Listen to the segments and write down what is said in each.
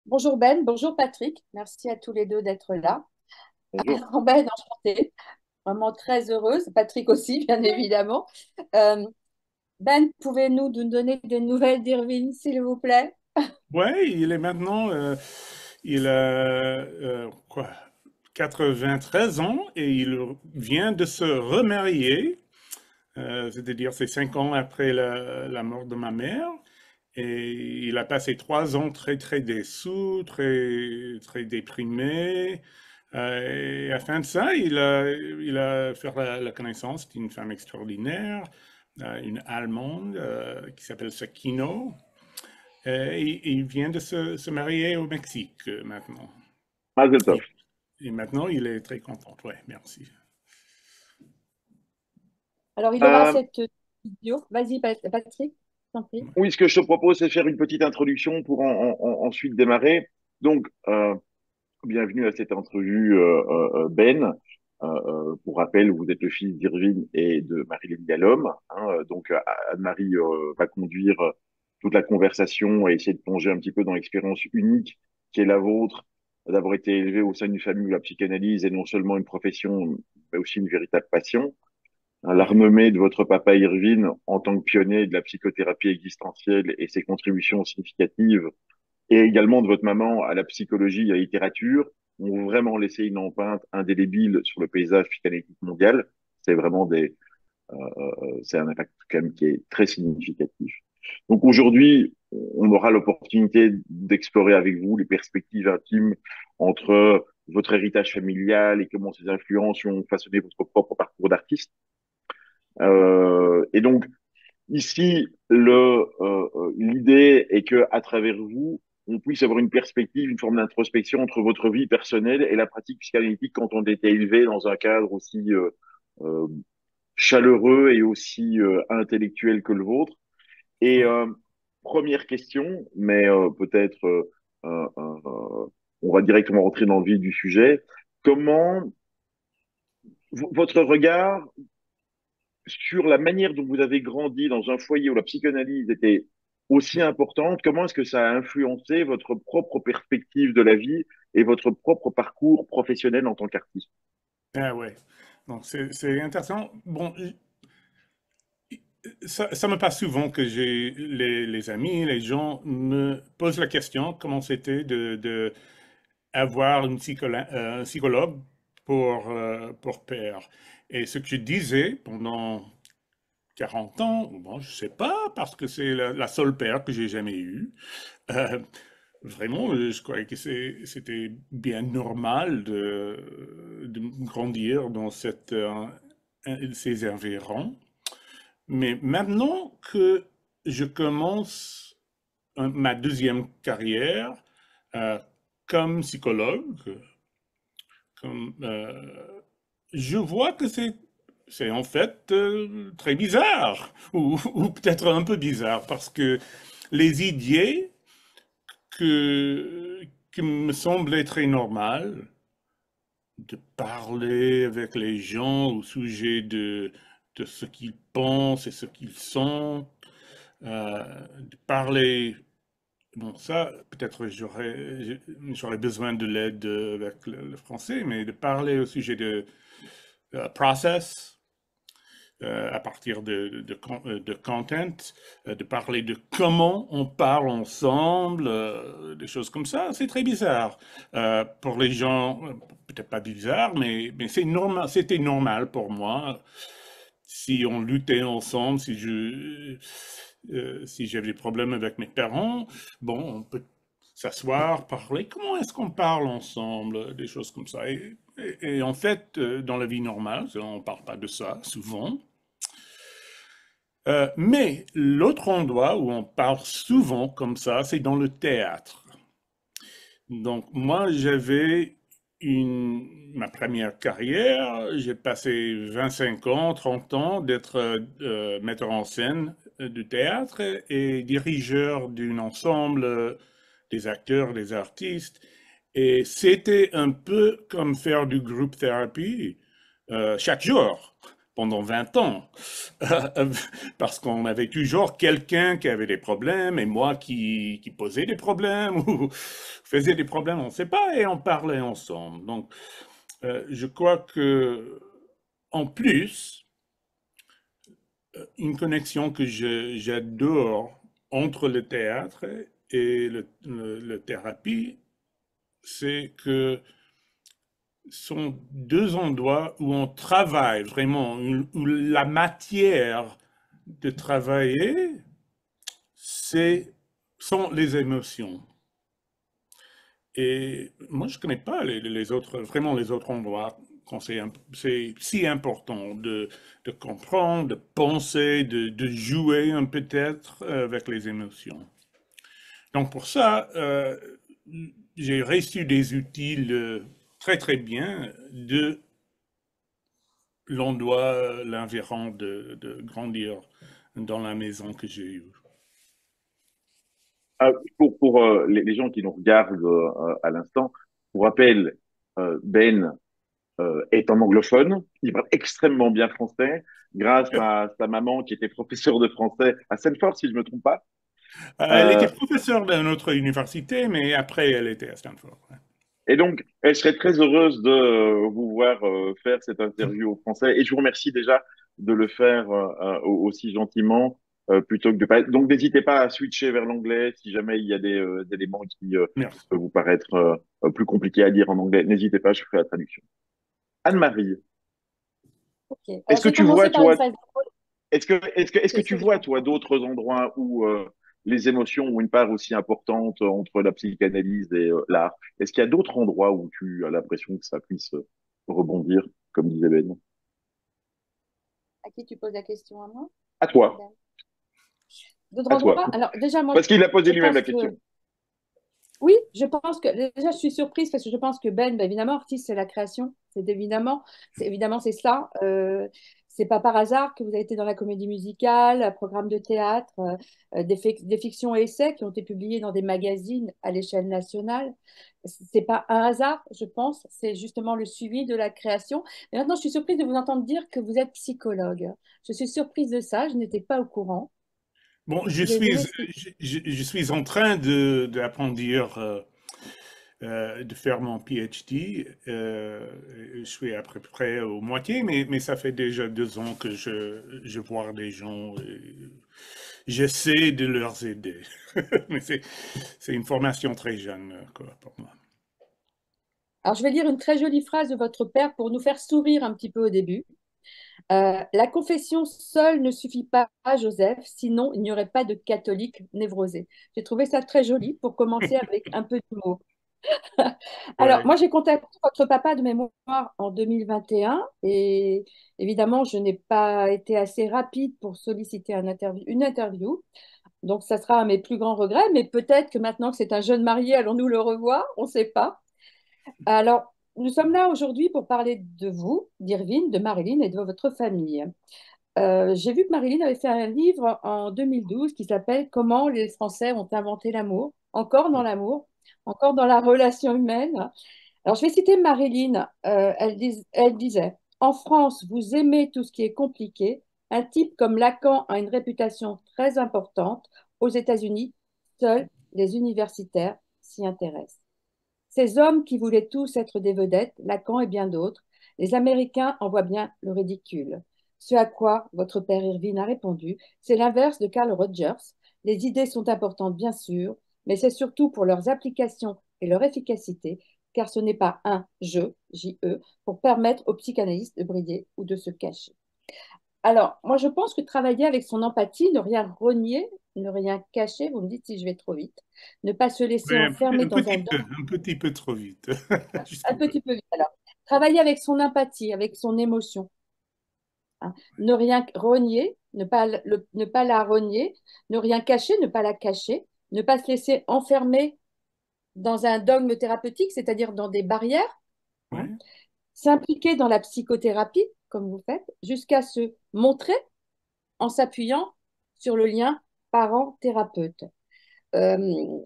Bonjour Ben, bonjour Patrick. Merci à tous les deux d'être là. Bonjour. Alors Ben, enchantée, vraiment très heureuse. Patrick aussi, bien évidemment. Euh, Ben, pouvez-nous nous donner des nouvelles d'Irvine, s'il vous plaît? Ouais, il est maintenant, il a quoi, 93 ans et il vient de se remarier, c'est-à-dire c'est 5 ans après la mort de ma mère. Et il a passé 3 ans très très déçu, très très déprimé. Et à la fin de ça, il a fait la connaissance d'une femme extraordinaire, une Allemande qui s'appelle Sakino. Il vient de se marier au Mexique maintenant. Ah, Et, c'est top. et maintenant, il est très content. Ouais, merci. Alors, il aura Euh, cette vidéo. Vas-y, Patrick, je t'en prie. oui, ce que je te propose, c'est de faire une petite introduction pour ensuite démarrer. Donc, bienvenue à cette entrevue, Ben. Pour rappel, vous êtes le fils d'Irvine et de Marilyn Gallum. Donc, Anne-Marie va conduire toute la conversation et essayer de plonger un petit peu dans l'expérience unique qui est la vôtre, d'avoir été élevé au sein d'une famille où la psychanalyse est non seulement une profession, mais aussi une véritable passion. La Mhm. renommée de votre papa Irvine en tant que pionnier de la psychothérapie existentielle et ses contributions significatives et également de votre maman à la psychologie et à la littérature ont vraiment laissé une empreinte indélébile sur le paysage psychanalytique mondial. C'est vraiment c'est un impact quand même qui est très significatif. Donc aujourd'hui, on aura l'opportunité d'explorer avec vous les perspectives intimes entre votre héritage familial et comment ces influences ont façonné votre propre parcours d'artiste. Et donc, ici, l'idée est que à travers vous, on puisse avoir une perspective, une forme d'introspection entre votre vie personnelle et la pratique psychanalytique quand on était élevé dans un cadre aussi euh, chaleureux et aussi intellectuel que le vôtre. Et Ouais. première question, mais peut-être on va directement rentrer dans le vif du sujet. Comment votre regard sur la manière dont vous avez grandi dans un foyer où la psychanalyse était aussi importante, comment est-ce que ça a influencé votre propre perspective de la vie et votre propre parcours professionnel en tant qu'artiste? Mhm. Ah ouais, donc c'est intéressant. Bon, ça me passe souvent que j'ai les amis, les gens me posent la question comment c'était de avoir un psychologue pour père. Et ce que je disais pendant 40 ans, bon, je sais pas, parce que c'est la seule père que j'ai jamais eue. Euh, Vraiment, je croyais que c'était bien normal de grandir dans ces environs. Mais maintenant que je commence ma deuxième carrière euh, comme psychologue, comme, je vois que c'est en fait très bizarre, ou peut-être un peu bizarre, parce que les idées qui me semblaient très normales, de parler avec les gens au sujet de ce qu'ils pensent et ce qu'ils sont, de parler. Bon, ça, peut-être j'aurais besoin de l'aide avec le français, mais de parler au sujet de process, à partir de content, de parler de comment on parle ensemble, des choses comme ça, c'est très bizarre. Pour les gens, peut-être pas bizarre, mais c'est normal, c'était normal pour moi. Si on luttait ensemble, si j'avais des problèmes avec mes parents, bon, on peut s'asseoir, parler. Comment est-ce qu'on parle ensemble, des choses comme ça. Et en fait, dans la vie normale, on ne parle pas de ça souvent. Mais l'autre endroit où on parle souvent comme ça, c'est dans le théâtre. Donc moi, j'avais ma première carrière, j'ai passé 25 ans, 30 ans d'être metteur en scène du théâtre et dirigeur d'un ensemble des acteurs, des artistes. Et c'était un peu comme faire du group therapy chaque jour pendant 20 ans, parce qu'on avait toujours quelqu'un qui avait des problèmes et moi qui posais des problèmes ou faisais des problèmes, on ne sait pas, et on parlait ensemble. Donc, je crois que, en plus, une connexion que j'adore entre le théâtre et le thérapie, c'est que sont deux endroits où on travaille vraiment, où la matière de travailler, c'est, sont les émotions. Et moi, je ne connais pas les autres, vraiment les autres endroits quand c'est si important de comprendre, de penser, de jouer peut-être avec les émotions. Donc pour ça, j'ai reçu des outils très très bien de l'endroit, l'environ de grandir dans la maison que j'ai eue. Pour les gens qui nous regardent à l'instant, pour rappel, Ben est un anglophone, il parle extrêmement bien français, grâce à sa maman qui était professeure de français à Stanford, si je ne me trompe pas. Elle était Euh, professeure dans notre université, mais après elle était à Stanford. et donc, elle serait très heureuse de vous voir faire cette interview au français. Et je vous remercie déjà de le faire aussi gentiment, plutôt que de pas. Donc, n'hésitez pas à switcher vers l'anglais si jamais il y a des éléments qui Merci. peuvent vous paraître plus compliqués à dire en anglais. N'hésitez pas, je ferai la traduction. Anne-Marie, Ok. est-ce Alors, que j'ai tu commencé vois, par une toi, phrase. est-ce que C'est ce tu que je vois, toi, comprends. d'autres endroits où les émotions ont une part aussi importante entre la psychanalyse et l'art? Est-ce qu'il y a d'autres endroits où tu as l'impression que ça puisse rebondir, comme disait Ben? À qui tu poses la question, à moi? À toi, Ben. D'autres à toi. endroits? Alors, déjà, moi, Parce qu'il a posé je lui-même pense la question. que oui, je pense que déjà je suis surprise parce que je pense que Ben, évidemment, artiste, c'est la création. C'est évidemment c'est ça. C'est pas par hasard que vous avez été dans la comédie musicale, un programme de théâtre, des fictions et essais qui ont été publiés dans des magazines à l'échelle nationale. C'est pas un hasard, je pense. C'est justement le suivi de la création. Mais maintenant, je suis surprise de vous entendre dire que vous êtes psychologue. Je suis surprise de ça. Je n'étais pas au courant. Bon, Pouvez-vous m'expliquer? je suis en train d'apprendre, de faire mon PhD. Je suis à peu près au moitié, mais ça fait déjà 2 ans que je vois des gens. Et j'essaie de leur aider. Mais c'est une formation très jeune, quoi, pour moi. Alors, je vais lire une très jolie phrase de votre père pour nous faire sourire un petit peu au début. La confession seule ne suffit pas, Joseph, sinon il n'y aurait pas de catholique névrosé. J'ai trouvé ça très joli pour commencer avec un peu d'humour. Alors, Ouais. moi, j'ai contacté votre papa de mémoire en 2021 et évidemment, je n'ai pas été assez rapide pour solliciter une interview. Donc, ça sera un mes plus grands regrets, mais peut-être que maintenant que c'est un jeune marié, allons-nous le revoir? On ne sait pas. Alors, nous sommes là aujourd'hui pour parler de vous, d'Irvine, de Marilyn et de votre famille. J'ai vu que Marilyn avait fait un livre en 2012 qui s'appelle Comment les Français ont inventé l'amour, encore dans l'amour, encore dans la relation humaine. Alors, je vais citer Marilyn. Elle disait, en France, vous aimez tout ce qui est compliqué. Un type comme Lacan a une réputation très importante. Aux États-Unis, seuls les universitaires s'y intéressent. Ces hommes qui voulaient tous être des vedettes, Lacan et bien d'autres, les Américains en voient bien le ridicule. Ce à quoi votre père Irvine a répondu, c'est l'inverse de Carl Rogers. Les idées sont importantes, bien sûr, mais c'est surtout pour leurs applications et leur efficacité, car ce n'est pas un jeu, J-E, pour permettre aux psychanalystes de briller ou de se cacher. Alors, moi, je pense que travailler avec son empathie, ne rien renier, ne rien cacher, vous me dites si je vais trop vite, ne pas se laisser Ouais, enfermer dans un un petit peu trop vite, je un trouvais. petit peu vite. Alors, travailler avec son empathie, avec son émotion, hein. Ne rien renier, ne pas la renier, ne rien cacher, ne pas la cacher, ne pas se laisser enfermer dans un dogme thérapeutique, c'est-à-dire dans des barrières, hein. Ouais. S'impliquer dans la psychothérapie, comme vous faites, jusqu'à se montrer en s'appuyant sur le lien parent-thérapeute. Euh,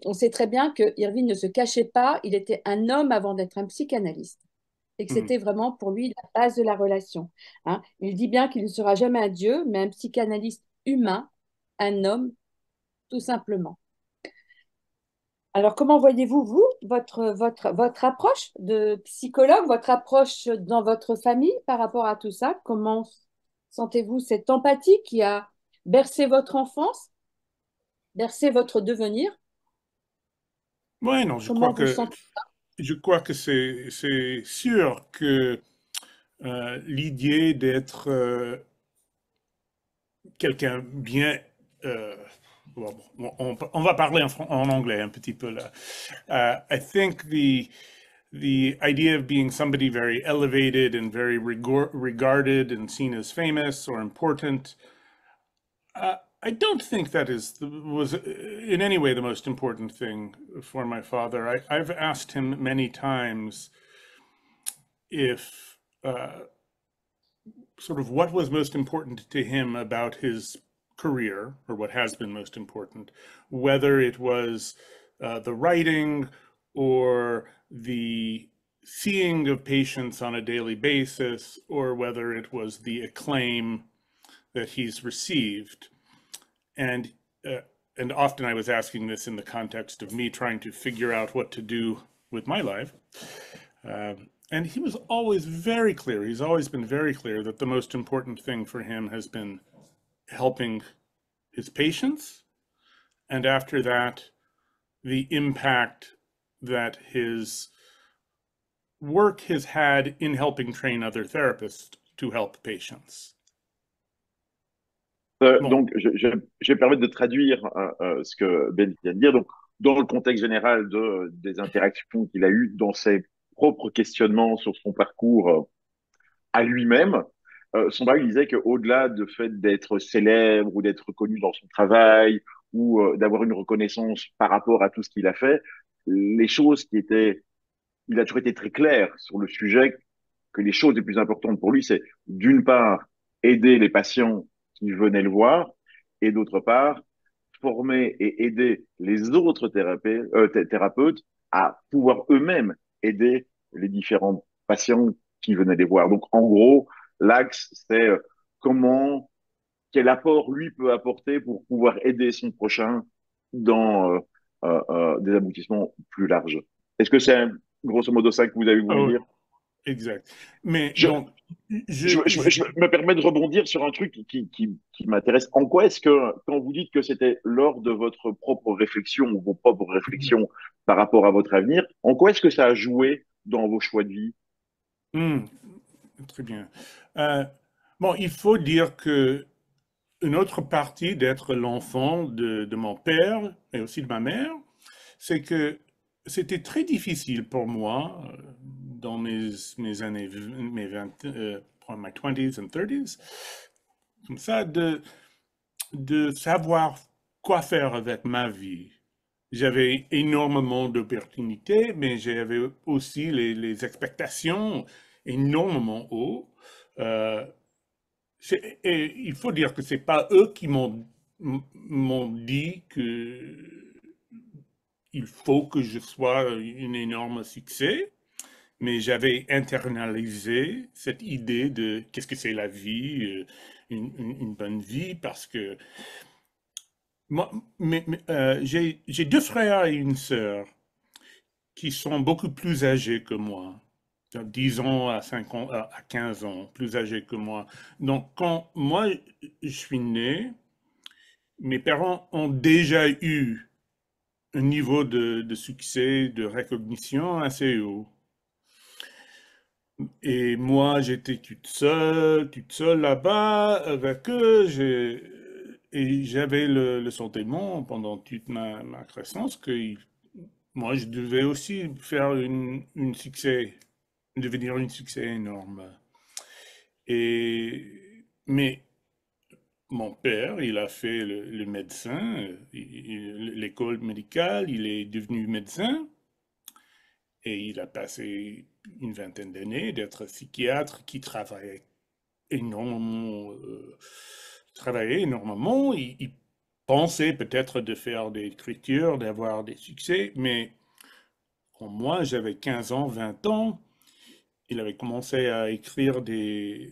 on sait très bien que Irving ne se cachait pas, il était un homme avant d'être un psychanalyste. et que Mhm. c'était vraiment pour lui la base de la relation. Hein. Il dit bien qu'il ne sera jamais un dieu, mais un psychanalyste humain, un homme, tout simplement. Alors, comment voyez-vous, vous, votre approche de psychologue, votre approche dans votre famille par rapport à tout ça? Comment sentez-vous cette empathie qui a bercé votre enfance, bercé votre devenir? Ouais, non, Comment vous sentez? je crois que c'est sûr que l'idée d'être quelqu'un bien euh, on va parler en anglais un petit peu là. I think the idea of being somebody very elevated and very regarded and seen as famous or important, I don't think that was in any way the most important thing for my father. I've asked him many times if sort of what was most important to him about his career, or what has been most important, whether it was the writing or the seeing of patients on a daily basis, or whether it was the acclaim that he's received. And uh, and often I was asking this in the context of me trying to figure out what to do with my life. And he was always very clear. He's always been very clear that the most important thing for him has been helping his patients. And after that, the impact that his work has had in helping train other therapists to help patients. Bon. Donc, je vais permettre de traduire ce que Ben vient de dire. Donc, dans le contexte général des interactions qu'il a eues dans ses propres questionnements sur son parcours à lui-même, son bail disait qu'au-delà du fait d'être célèbre ou d'être connu dans son travail ou d'avoir une reconnaissance par rapport à tout ce qu'il a fait, les choses qui étaient, il a toujours été très clair sur le sujet que les choses les plus importantes pour lui, c'est d'une part aider les patients qui venaient le voir et d'autre part former et aider les autres thérapeutes à pouvoir eux-mêmes aider les différents patients qui venaient les voir. Donc en gros, l'axe, c'est comment, quel apport lui peut apporter pour pouvoir aider son prochain dans des aboutissements plus larges. Est-ce que c'est grosso modo ça que vous avez voulu Oh, dire? exact. Mais Je, donc, je me permets de rebondir sur un truc qui m'intéresse. En quoi est-ce que, quand vous dites que c'était lors de votre propre réflexion ou vos propres réflexions par rapport à votre avenir, en quoi est-ce que ça a joué dans vos choix de vie? hmm, très bien. Euh, bon, il faut dire que une autre partie d'être l'enfant de mon père et aussi de ma mère, c'est que c'était très difficile pour moi dans mes années, mes 20, my 20s and 30s, comme ça, de savoir quoi faire avec ma vie. J'avais énormément d'opportunités, mais j'avais aussi les expectations énormément hautes. Euh, et il faut dire que c'est pas eux qui m'ont dit que il faut que je sois un énorme succès, mais j'avais internalisé cette idée de qu'est-ce que c'est la vie, une bonne vie, parce que moi, j'ai deux frères et une sœur qui sont beaucoup plus âgés que moi. 10 ans à 5 ans, à 15 ans, plus âgés que moi. Donc, quand moi, je suis né, mes parents ont déjà eu un niveau de succès, de recognition assez haut. Et moi, j'étais toute seule là-bas avec eux. Et j'avais le sentiment pendant toute ma croissance que moi, je devais aussi faire une succès, devenir un succès énorme. Mais mon père, il a fait le médecin, l'école médicale, il est devenu médecin et il a passé une vingtaine d'années d'être psychiatre qui énormément, travaillait énormément. Il pensait peut-être de faire des écritures, d'avoir des succès, mais quand moi j'avais 15 ans, 20 ans, il avait commencé à écrire des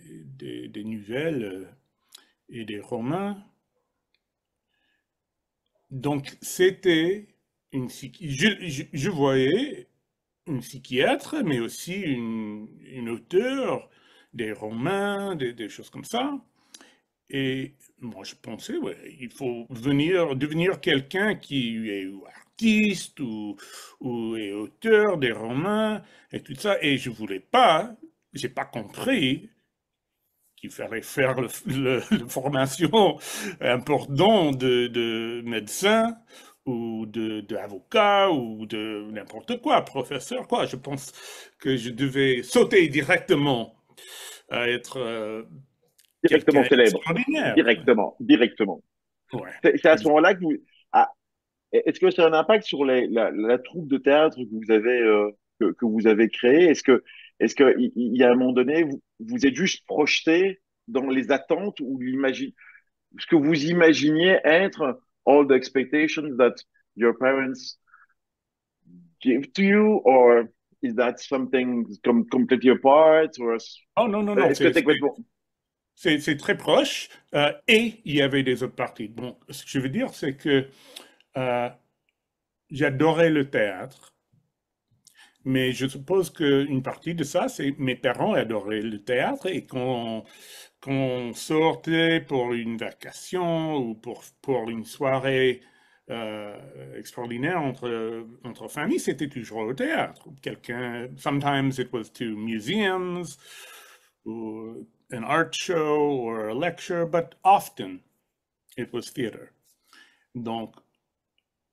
nouvelles et des romans. Donc, c'était je voyais une psychiatre, mais aussi une auteure, des romans, des choses comme ça. Et moi, je pensais, ouais, il faut devenir quelqu'un qui est ou artiste ou est auteur des romans et tout ça. Et je voulais pas, j'ai pas compris qu'il fallait faire le formation importante de médecin ou d'avocat ou de n'importe quoi, professeur, quoi. Je pense que je devais sauter directement à être Directement quelqu'un célèbre. d'extraordinaire. Directement, directement. Ouais, C'est à ce exact. moment-là que vous... Ah, est-ce que ça a un impact sur la troupe de théâtre que vous avez créée? Est-ce que il y a un moment donné, vous êtes juste projeté dans les attentes ou ce que vous imaginiez être all the expectations that your parents give to you, or is that something completely apart, or Oh non, non, non, est-ce que c'est complètement... c'est très proche. Et il y avait des autres parties. Bon, ce que je veux dire, c'est que euh, j'adorais le théâtre. Mais je suppose qu'une partie de ça, c'est mes parents adoraient le théâtre et qu'on sortait pour une vacation ou pour une soirée extraordinaire entre familles, c'était toujours au théâtre. Sometimes it was to museums or an art show or a lecture, but often it was theater. Donc,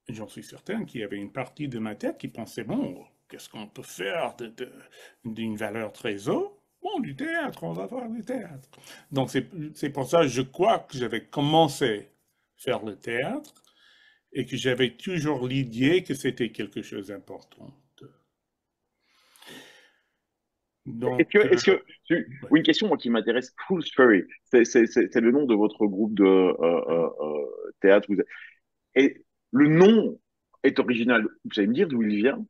j'en suis certain qu'il y avait une partie de ma tête qui pensait, bon, qu'est-ce qu'on peut faire d'une valeur très haute? Bon, du théâtre, on va faire du théâtre. Donc, c'est pour ça, je crois que j'avais commencé à faire le théâtre et que j'avais toujours l'idée que c'était quelque chose d'important. Donc, Est-ce que, ouais. une question moi, qui m'intéresse, Fool's Ferry, c'est le nom de votre groupe de théâtre. Et le nom est original. Vous savez me dire d'où il vient?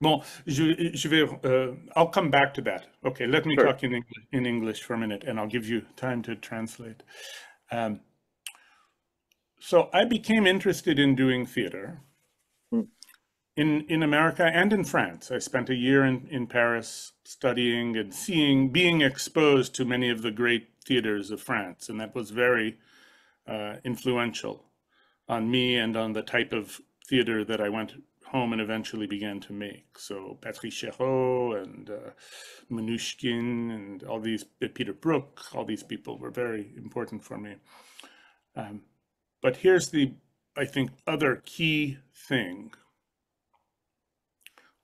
Bon, je vais, I'll come back to that. Okay, let me Sure. talk in English for a minute and I'll give you time to translate. Um, So I became interested in doing theater Mm. in America and in France. I spent a year in Paris studying and being exposed to many of the great theaters of France, and that was very influential on me and on the type of theater that I went home and eventually began to make. So Patrice Chéreau and Minushkin and all these, Peter Brook, all these people were very important for me. But here's I think, other key thing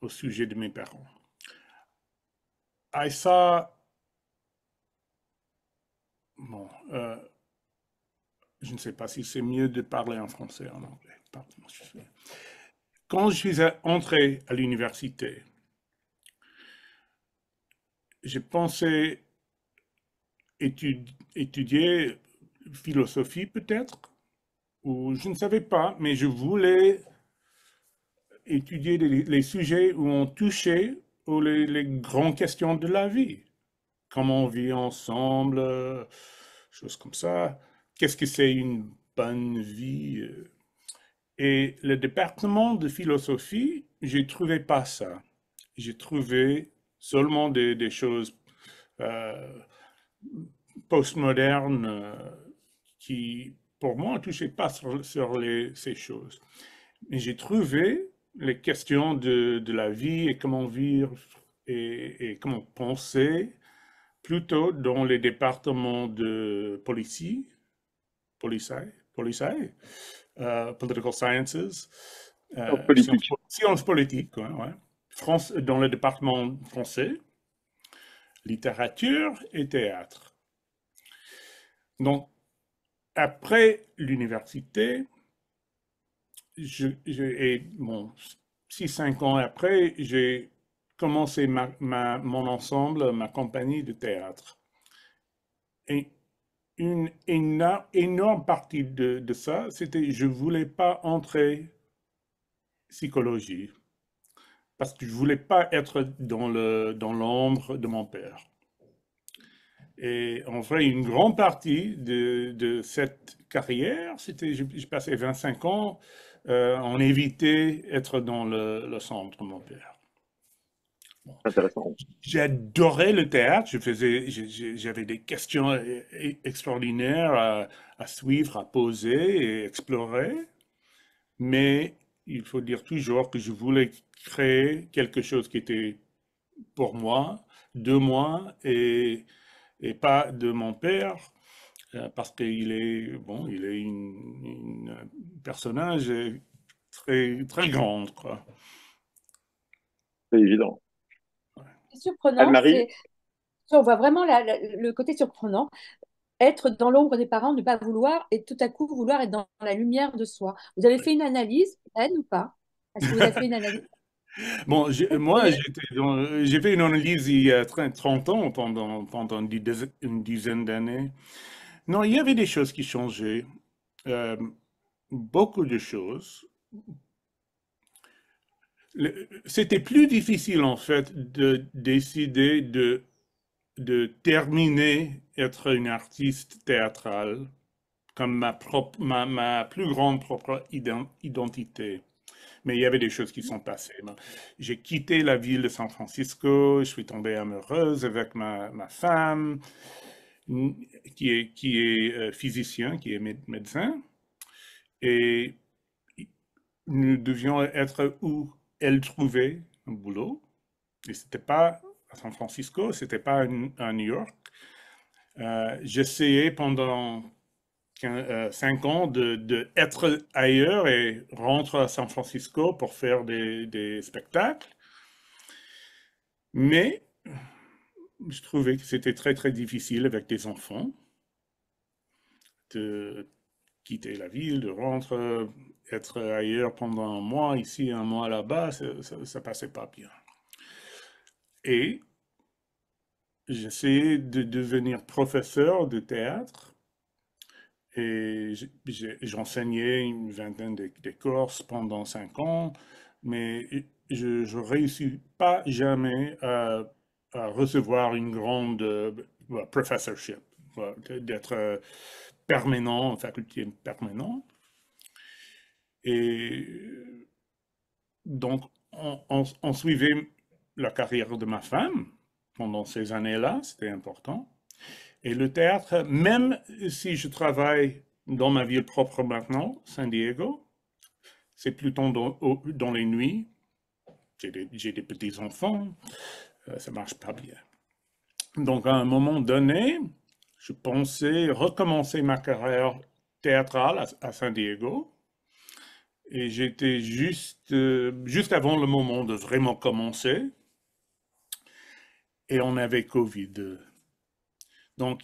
au sujet de mes parents. I saw, bon, je ne sais pas si c'est mieux de parler en français ou en anglais. Pardon, quand je suis entré à l'université, j'ai pensé étudier philosophie peut-être, ou je ne savais pas, mais je voulais étudier les sujets où on touchait aux les grandes questions de la vie. Comment on vit ensemble, choses comme ça. Qu'est-ce que c'est une bonne vie? Et le département de philosophie, j'ai trouvé pas ça. J'ai trouvé seulement des choses euh, postmodernes qui, pour moi, ne touchaient pas sur ces choses. Mais j'ai trouvé les questions de la vie et comment vivre et comment penser plutôt dans les départements de policy, political sciences, En politique. sciences politiques, ouais. Dans le département français, littérature et théâtre. Donc, après l'université, bon, 6-5 ans après, j'ai commencé mon ensemble, ma compagnie de théâtre. Et une énorme partie de ça, c'était je voulais pas entrer psychologie. parce que je voulais pas être dans l'ombre de mon père. Et en vrai, une grande partie de cette carrière, c'était, j'ai passé 25 ans, on évitait être dans le centre de mon père. Bon. Intéressant. J'adorais le théâtre, j'avais des questions extraordinaires à suivre, à poser et explorer, mais il faut dire toujours que je voulais créer quelque chose qui était pour moi, de moi et pas de mon père, parce qu'il est, bon, il est une personnage très, très grand, quoi. C'est évident. C'est surprenant, Anne-Marie, on voit vraiment le côté surprenant. Être dans l'ombre des parents, ne pas vouloir, et tout à coup vouloir être dans la lumière de soi. Vous avez fait une analyse, Anne, ou pas? Est-ce que vous avez fait une analyse? Bon, Oui, moi, j'ai fait une analyse il y a 30 ans, pendant une dizaine d'années. Non, il y avait des choses qui changeaient, euh, beaucoup de choses. C'était plus difficile, en fait, de décider de terminer être une artiste théâtrale comme ma plus grande propre identité. Mais il y avait des choses qui sont passées. J'ai quitté la ville de San Francisco, je suis tombé amoureuse avec ma femme, qui est physicien, qui est médecin, et nous devions être où elle trouvait un boulot. Et c'était pas à San Francisco, c'était pas à New York. J'essayais pendant 5 ans être ailleurs et rentrer à San Francisco pour faire des spectacles. Mais je trouvais que c'était très, très difficile avec des enfants de quitter la ville, de rentrer, être ailleurs pendant un mois, ici, un mois là-bas, ça passait pas bien. Et j'essayais de devenir professeur de théâtre et j'enseignais une vingtaine de courses pendant 5 ans, mais je ne réussis pas jamais à recevoir une grande professorship, d'être permanent, faculté permanente. Et donc, on suivait la carrière de ma femme pendant ces années-là, c'était important. Et le théâtre, même si je travaille dans ma ville propre maintenant, San Diego, c'est plutôt dans les nuits. J'ai des petits-enfants, ça marche pas bien. Donc, à un moment donné, je pensais recommencer ma carrière théâtrale à San Diego. Et j'étais juste avant le moment de vraiment commencer. Et on avait Covid. Donc,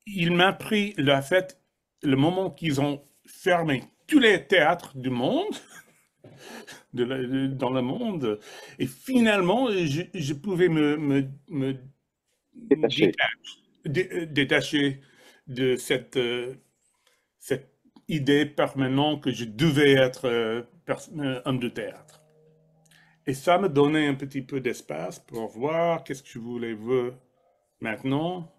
il m'a pris le moment qu'ils ont fermé tous les théâtres du monde, dans le monde, et finalement, je pouvais me détaché. détacher de cette idée permanente que je devais être homme de théâtre. Et ça me donnait un petit peu d'espace pour voir qu'est-ce que je voulais voir maintenant.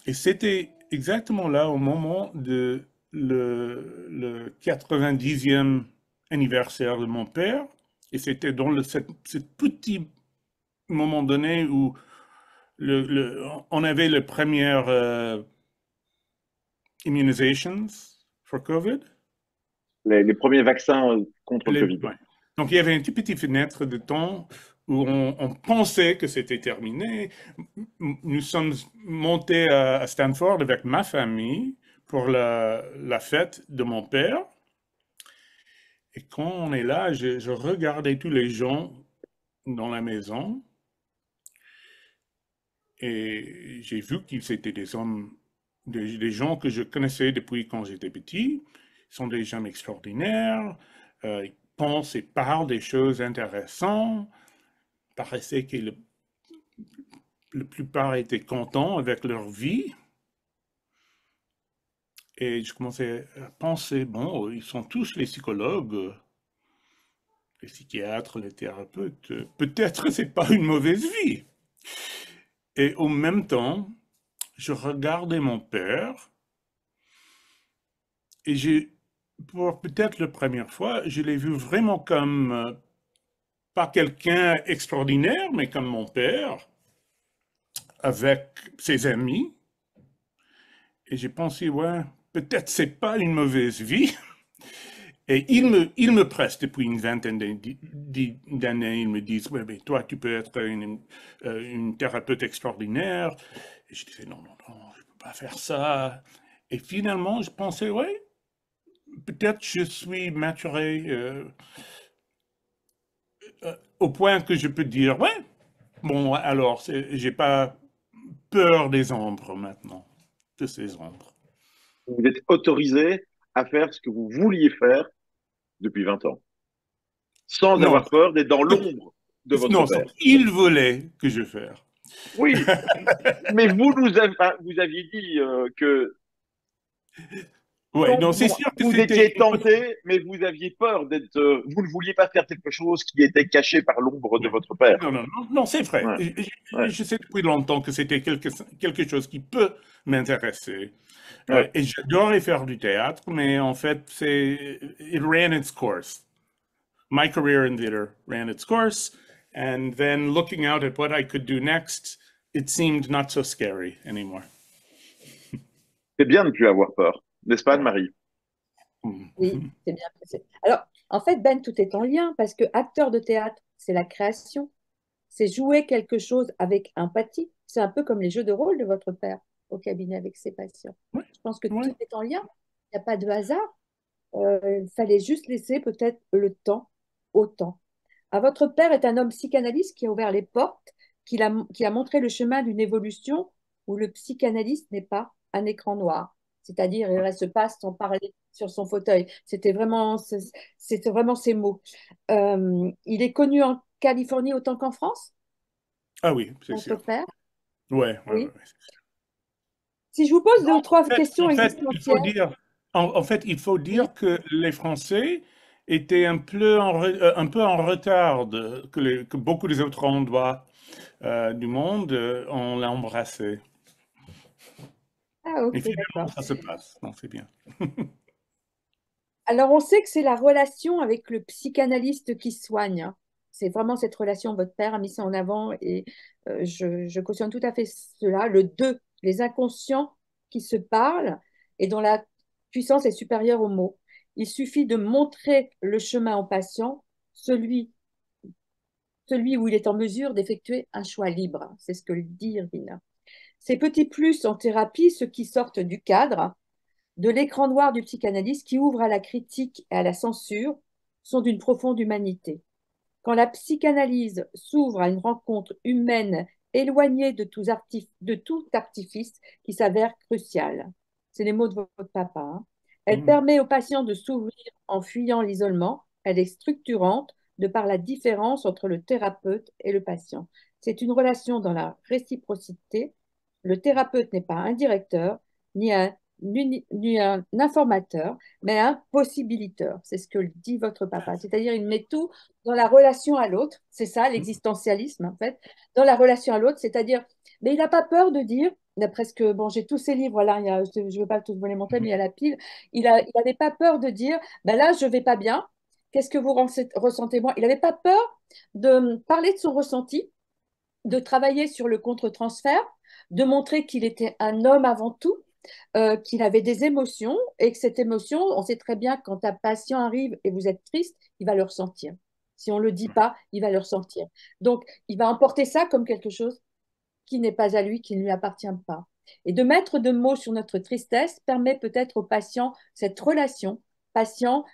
Et c'était exactement là au moment de le 90e anniversaire de mon père. Et c'était dans ce petit moment donné où on avait les premières immunizations for COVID. Les premiers vaccins contre le Covid. Ouais. Donc il y avait une toute petite fenêtre de temps où on pensait que c'était terminé. Nous sommes montés à Stanford avec ma famille pour la fête de mon père. Et quand on est là, je regardais tous les gens dans la maison et j'ai vu qu'ils étaient des hommes, des gens que je connaissais depuis quand j'étais petit. Ils sont des gens extraordinaires, ils pensent et parlent des choses intéressantes. Paraissait que la plupart étaient contents avec leur vie. Et je commençais à penser, bon, ils sont tous les psychologues. les psychiatres, les thérapeutes, peut-être c'est pas une mauvaise vie. Et en même temps, je regardais mon père et pour peut-être la première fois, je l'ai vu vraiment comme, pas quelqu'un extraordinaire, mais comme mon père, avec ses amis. Et j'ai pensé, ouais, peut-être c'est pas une mauvaise vie. Et il me presse depuis une vingtaine d'années, ils me disent, ouais, mais toi, tu peux être une thérapeute extraordinaire. Et je disais, non, non, non, je peux pas faire ça. Et finalement, je pensais, ouais, peut-être je suis maturé au point que je peux dire, ouais, bon, alors, j'ai pas peur des ombres maintenant, de ces ombres. Vous êtes autorisé à faire ce que vous vouliez faire depuis 20 ans, sans Non, avoir peur d'être dans l'ombre de votre non, père. il voulait que je fasse. Oui, mais vous aviez dit que Ouais, donc, non, c'est sûr que vous c'était étiez tenté, mais vous aviez peur d'être. Vous ne vouliez pas faire quelque chose qui était caché par l'ombre de ouais. votre père. Non, non, non, non, c'est vrai. Ouais, ouais, Je sais depuis longtemps que c'était quelque chose qui peut m'intéresser. ouais. Et j'adorais faire du théâtre, mais en fait, it ran its course. My career in theater ran its course, and then looking out at what I could do next, it seemed not so scary anymore. C'est bien de ne plus avoir peur, n'est-ce pas, Anne-Marie? Oui, c'est bien passé. Alors, en fait, Ben, tout est en lien parce que acteur de théâtre, c'est la création, c'est jouer quelque chose avec empathie. C'est un peu comme les jeux de rôle de votre père au cabinet avec ses patients. Ouais, Je pense que tout ouais. est en lien. Il n'y a pas de hasard. Il fallait juste laisser peut-être le temps au temps. Ah, votre père est un homme psychanalyste qui a ouvert les portes, qui a montré le chemin d'une évolution où le psychanalyste n'est pas un écran noir. C'est-à-dire, il reste pas sans parler sur son fauteuil. C'était vraiment ces mots. Il est connu en Californie autant qu'en France, Ah oui, c'est votre sûr. père, Ouais, ouais, ouais. oui. Si je vous pose deux ou trois questions En fait, il faut existentielles, dire, en fait, il faut oui. dire que les Français étaient un peu en retard que beaucoup des autres endroits du monde, on l'a embrassé. Ah, Et ok, finalement, d'accord. ça se passe. Donc, c'est bien. Alors, on sait que c'est la relation avec le psychanalyste qui soigne, hein. C'est vraiment cette relation, votre père a mis ça en avant et je cautionne tout à fait cela. Le deux, les inconscients qui se parlent et dont la puissance est supérieure aux mots. Il suffit de montrer le chemin au patient, celui, celui où il est en mesure d'effectuer un choix libre. C'est ce que le dit Irvine. Ces petits plus en thérapie, ceux qui sortent du cadre, de l'écran noir du psychanalyste qui ouvre à la critique et à la censure, sont d'une profonde humanité. Quand la psychanalyse s'ouvre à une rencontre humaine éloignée de tout artifice qui s'avère crucial, c'est les mots de votre papa, hein. Elle Mm. permet aux patients de s'ouvrir en fuyant l'isolement. Elle est structurante de par la différence entre le thérapeute et le patient. C'est une relation dans la réciprocité. Le thérapeute n'est pas un directeur, ni un informateur, mais un possibiliteur. C'est ce que dit votre papa. C'est-à-dire, il met tout dans la relation à l'autre. C'est ça, l'existentialisme, en fait. Dans la relation à l'autre, c'est-à-dire, mais il n'a pas peur de dire, il a presque, bon, j'ai tous ces livres là, je ne veux pas tous vous les montrer, mais il y a la pile. Il n'avait pas peur de dire, ben là, je ne vais pas bien. Qu'est-ce que vous ressentez moi? Il n'avait pas peur de parler de son ressenti, de travailler sur le contre-transfert, de montrer qu'il était un homme avant tout, qu'il avait des émotions et que cette émotion, on sait très bien que quand un patient arrive et vous êtes triste, il va le ressentir. Si on ne le dit pas, il va le ressentir. Donc, il va emporter ça comme quelque chose qui n'est pas à lui, qui ne lui appartient pas. Et de mettre de mots sur notre tristesse permet peut-être au patient cette relation patient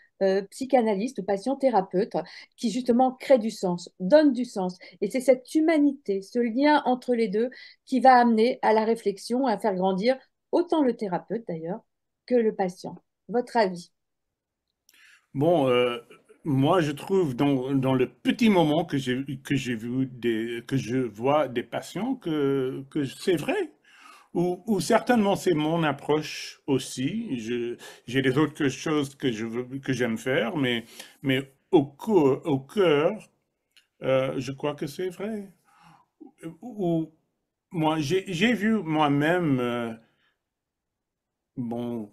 psychanalyste ou patient thérapeute qui justement crée du sens, donne du sens. Et c'est cette humanité, ce lien entre les deux qui va amener à la réflexion, à faire grandir autant le thérapeute d'ailleurs que le patient. Votre avis? Bon, moi, je trouve dans le petit moment que je vois des patients que c'est vrai. Ou certainement c'est mon approche aussi. J'ai des autres choses que j'aime faire, mais au cœur, je crois que c'est vrai. Ou, moi, j'ai vu moi-même, bon,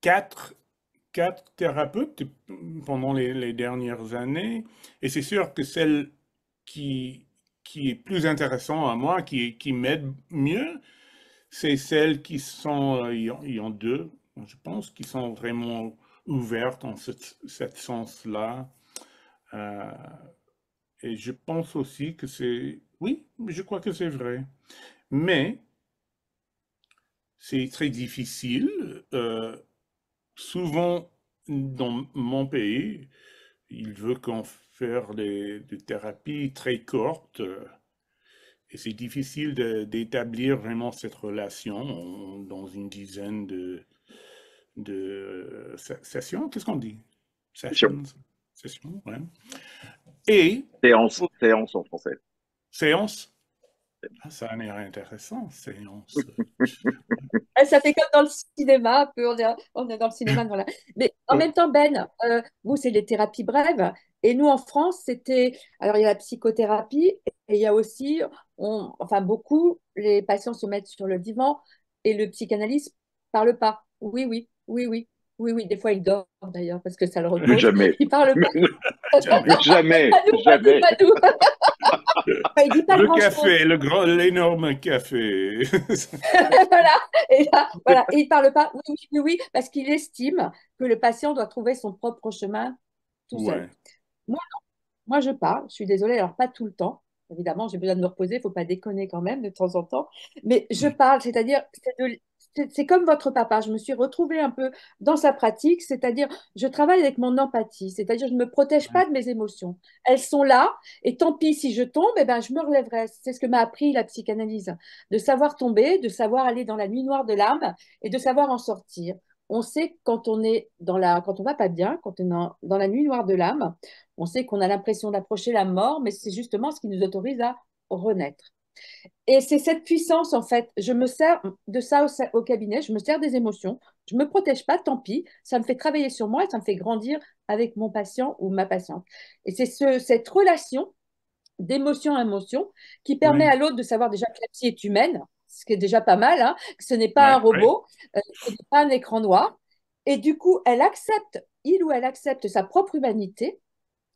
quatre, quatre thérapeutes pendant les dernières années, et c'est sûr que celle qui, qui est plus intéressante à moi, qui m'aide mieux, c'est celles qui sont, il y en a deux, je pense, qui sont vraiment ouvertes en ce sens-là. Euh, et je pense aussi que c'est, oui, je crois que c'est vrai. Mais c'est très difficile. Souvent, dans mon pays, il veut qu'on fasse des thérapies très courtes. Et c'est difficile d'établir vraiment cette relation dans une dizaine de sessions. Qu'est-ce qu'on dit? Sessions. Sessions, ouais. Et Séance, séance en français. séance. Ah, ça a l'air intéressant, séance. Ça fait comme dans le cinéma, un peu, on est dans le cinéma, voilà. Mais en même temps, Ben, vous, c'est les thérapies brèves. Et nous, en France, c'était. Alors, il y a la psychothérapie et il y a aussi, enfin, beaucoup, les patients se mettent sur le divan et le psychanalyste parle pas. Oui, oui, oui, oui, oui, oui. Des fois, il dort d'ailleurs parce que ça le repose. Jamais. Il parle pas. Jamais. Jamais, Pas nous, pas nous, jamais. pas nous. Il dit pas Le grand-chose. café, l'énorme café. Voilà. Et là, voilà. Et il parle pas, oui, oui, oui, oui, parce qu'il estime que le patient doit trouver son propre chemin tout seul. Ouais. Moi, moi, je parle, je suis désolée, alors pas tout le temps. Évidemment, j'ai besoin de me reposer, il ne faut pas déconner quand même de temps en temps. Mais je parle, c'est-à-dire, c'est comme votre papa. Je me suis retrouvée un peu dans sa pratique, c'est-à-dire, je travaille avec mon empathie, c'est-à-dire, je ne me protège pas de mes émotions. Elles sont là, et tant pis si je tombe, eh ben, je me relèverai. C'est ce que m'a appris la psychanalyse, de savoir tomber, de savoir aller dans la nuit noire de l'âme et de savoir en sortir. On sait quand on est quand on va pas bien, quand on est dans la nuit noire de l'âme, on sait qu'on a l'impression d'approcher la mort, mais c'est justement ce qui nous autorise à renaître. Et c'est cette puissance, en fait. Je me sers de ça au cabinet, je me sers des émotions. Je ne me protège pas, tant pis. Ça me fait travailler sur moi et ça me fait grandir avec mon patient ou ma patiente. Et c'est cette relation d'émotion à émotion qui permet Ouais. à l'autre de savoir déjà que la psy est humaine, ce qui est déjà pas mal, hein, que ce n'est pas un Ouais. Ouais. robot, ce n'est pas un écran noir. Et du coup, il ou elle accepte sa propre humanité,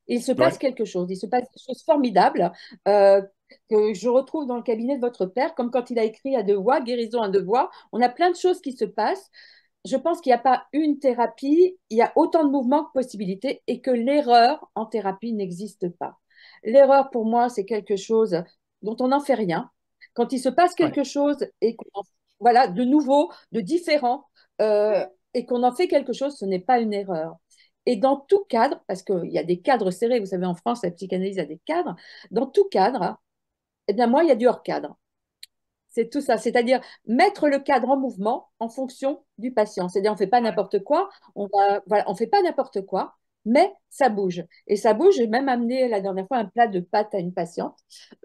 il se passe Ouais. quelque chose. Il se passe des choses formidables euh, que je retrouve dans le cabinet de votre père, comme quand il a écrit à deux voix, guérison à deux voix. On a plein de choses qui se passent. Je pense qu'il n'y a pas une thérapie, il y a autant de mouvements que possibilités et que l'erreur en thérapie n'existe pas. L'erreur, pour moi, c'est quelque chose dont on n'en fait rien. Quand il se passe Ouais. quelque chose et voilà, de nouveau, de différent, et qu'on en fait quelque chose, ce n'est pas une erreur. Et dans tout cadre, parce qu'il y a des cadres serrés, vous savez, en France, la psychanalyse a des cadres, dans tout cadre, eh bien, moi, il y a du hors-cadre. C'est tout ça, c'est-à-dire mettre le cadre en mouvement en fonction du patient. C'est-à-dire, on ne fait pas n'importe quoi, voilà, on fait pas n'importe quoi, mais ça bouge. Et ça bouge. J'ai même amené la dernière fois un plat de pâtes à une patiente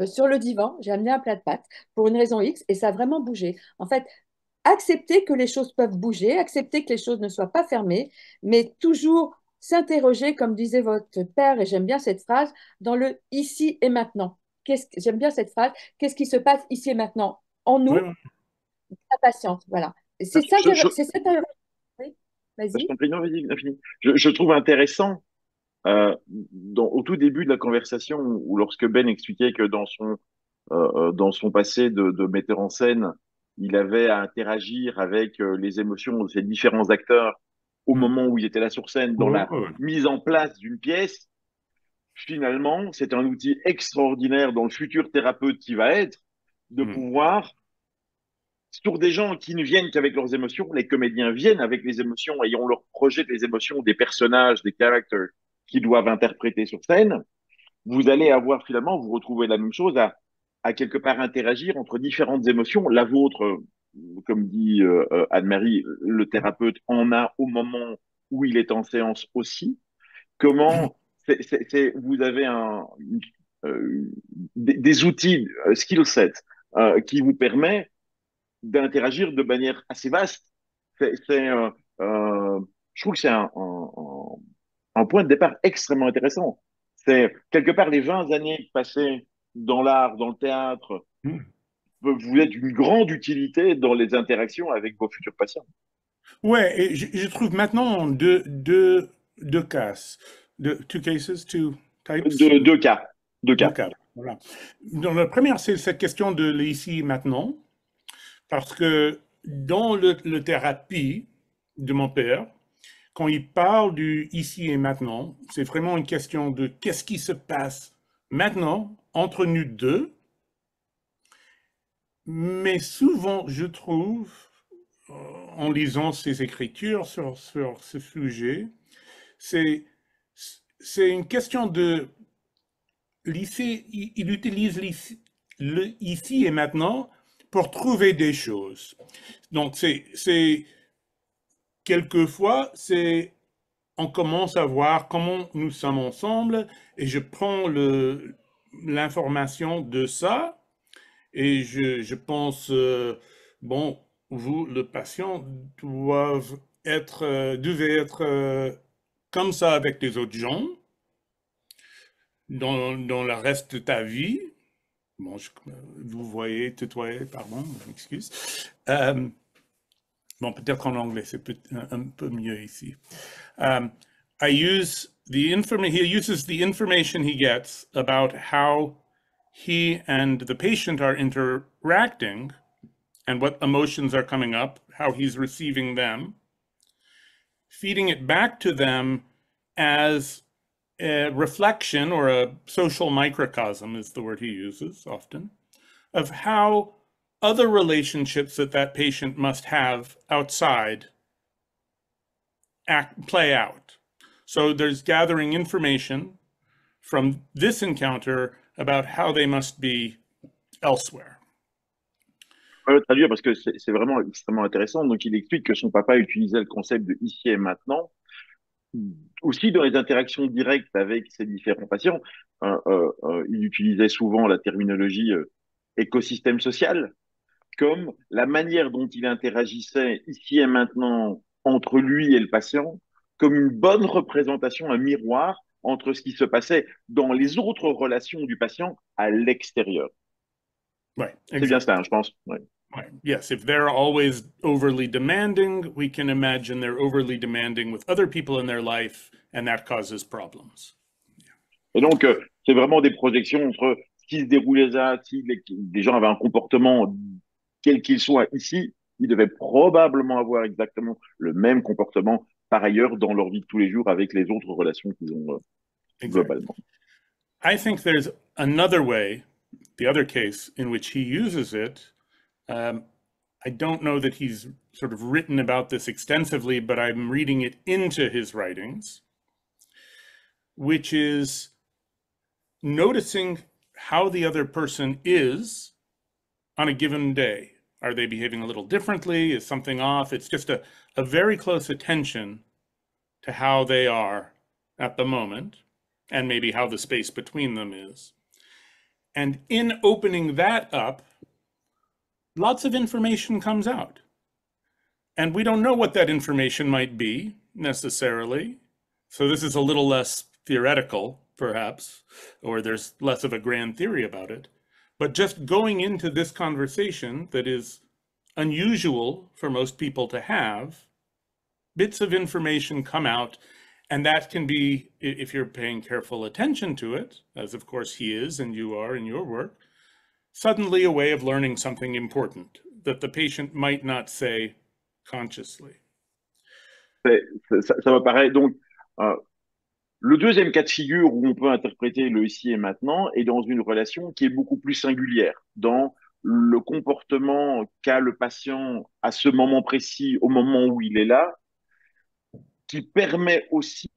sur le divan. J'ai amené un plat de pâtes pour une raison X et ça a vraiment bougé. En fait, accepter que les choses peuvent bouger, accepter que les choses ne soient pas fermées, mais toujours s'interroger, comme disait votre père, et j'aime bien cette phrase, dans le ici et maintenant. J'aime bien cette phrase. Qu'est-ce qui se passe ici et maintenant en Ouais. nous, Ouais. la patiente, voilà. Et c'est cette oui, Je vas-y. t'en prie, non, vas-y, infini. Je trouve intéressant, au tout début de la conversation, où lorsque Ben expliquait que dans son passé de metteur en scène, il avait à interagir avec les émotions de ces différents acteurs au Hmm. moment où il était là sur scène, dans Ouais. la Ouais. mise en place d'une pièce. Finalement, c'est un outil extraordinaire dans le futur thérapeute qui va être, de Hmm. pouvoir, sur des gens qui ne viennent qu'avec leurs émotions, les comédiens viennent avec les émotions et on leur projette les émotions des personnages, des characters qu'ils doivent interpréter sur scène. Vous allez avoir finalement, vous retrouvez la même chose à quelque part interagir entre différentes émotions. La vôtre, comme dit Anne-Marie, le thérapeute en a au moment où il est en séance aussi. Comment vous avez euh, des outils, skill set, qui vous permet d'interagir de manière assez vaste. C'est, c'est, euh, je trouve que c'est un point de départ extrêmement intéressant. C'est quelque part les 20 années passées dans l'art, dans le théâtre, Hmm. vous êtes d'une grande utilité dans les interactions avec vos futurs patients. Ouais, et je trouve maintenant deux cas, two cases, two types, Deux cas. Deux deux cas. cas. Voilà. Dans la première, c'est cette question de l'ici et maintenant, parce que dans le thérapie de mon père, quand il parle du ici et maintenant, c'est vraiment une question de qu'est-ce qui se passe maintenant entre nous deux. Mais souvent, je trouve, en lisant ses écritures sur ce sujet, c'est, c'est une question de lycée, il utilise le ici et maintenant pour trouver des choses. Donc, quelquefois, on commence à voir comment nous sommes ensemble et je prends l'information de ça et je pense, bon, vous, le patient, devez être comme ça avec les autres gens dans le reste de ta vie. Bon, vous voyez, tutoyer, pardon, je m'excuse. Bon, peut-être en anglais, c'est un peu mieux ici. Um, he uses the information he gets about how he and the patient are interacting and what emotions are coming up, how he's receiving them, feeding it back to them as a reflection or a social microcosm is the word he uses often, of how other relationships that patient must have outside play out. So there's gathering information from this encounter about how they must be elsewhere. Je vais le traduire parce que c'est vraiment extrêmement intéressant. Donc, il explique que son papa utilisait le concept de ici et maintenant aussi dans les interactions directes avec ses différents patients. Il utilisait souvent la terminologie écosystème social comme la manière dont il interagissait ici et maintenant entre lui et le patient, comme une bonne représentation, un miroir entre ce qui se passait dans les autres relations du patient à l'extérieur. Right, C'est bien exactly. ça, hein, je pense. Ouais. Right. Yes, if they're always overly demanding, we can imagine they're overly demanding with other people in their life, and that causes problems. Et donc, c'est vraiment des projections entre ce qui se déroulait là, si les gens avaient un comportement quel qu'il soit ici, ils devaient probablement avoir exactement le même comportement par ailleurs dans leur vie de tous les jours avec les autres relations qu'ils ont Exactly. globalement. I think there's another way, the other case in which he uses it. I don't know that he's sort of written about this extensively, but I'm reading it into his writings, which is noticing how the other person is on a given day. Are they behaving a little differently? Is something off? It's just a very close attention to how they are at the moment and maybe how the space between them is. And in opening that up, lots of information comes out. And we don't know what that information might be necessarily. So this is a little less theoretical, perhaps, or there's less of a grand theory about it. But just going into this conversation that is unusual for most people to have, bits of information come out, and that can be, if you're paying careful attention to it, as of course he is and you are in your work, suddenly a way of learning something important that the patient might not say consciously. Ça me paraît donc le deuxième cas de figure où on peut interpréter le ici et maintenant est dans une relation qui est beaucoup plus singulière, dans le comportement qu'a le patient à ce moment précis, au moment où il est là, qui permet aussi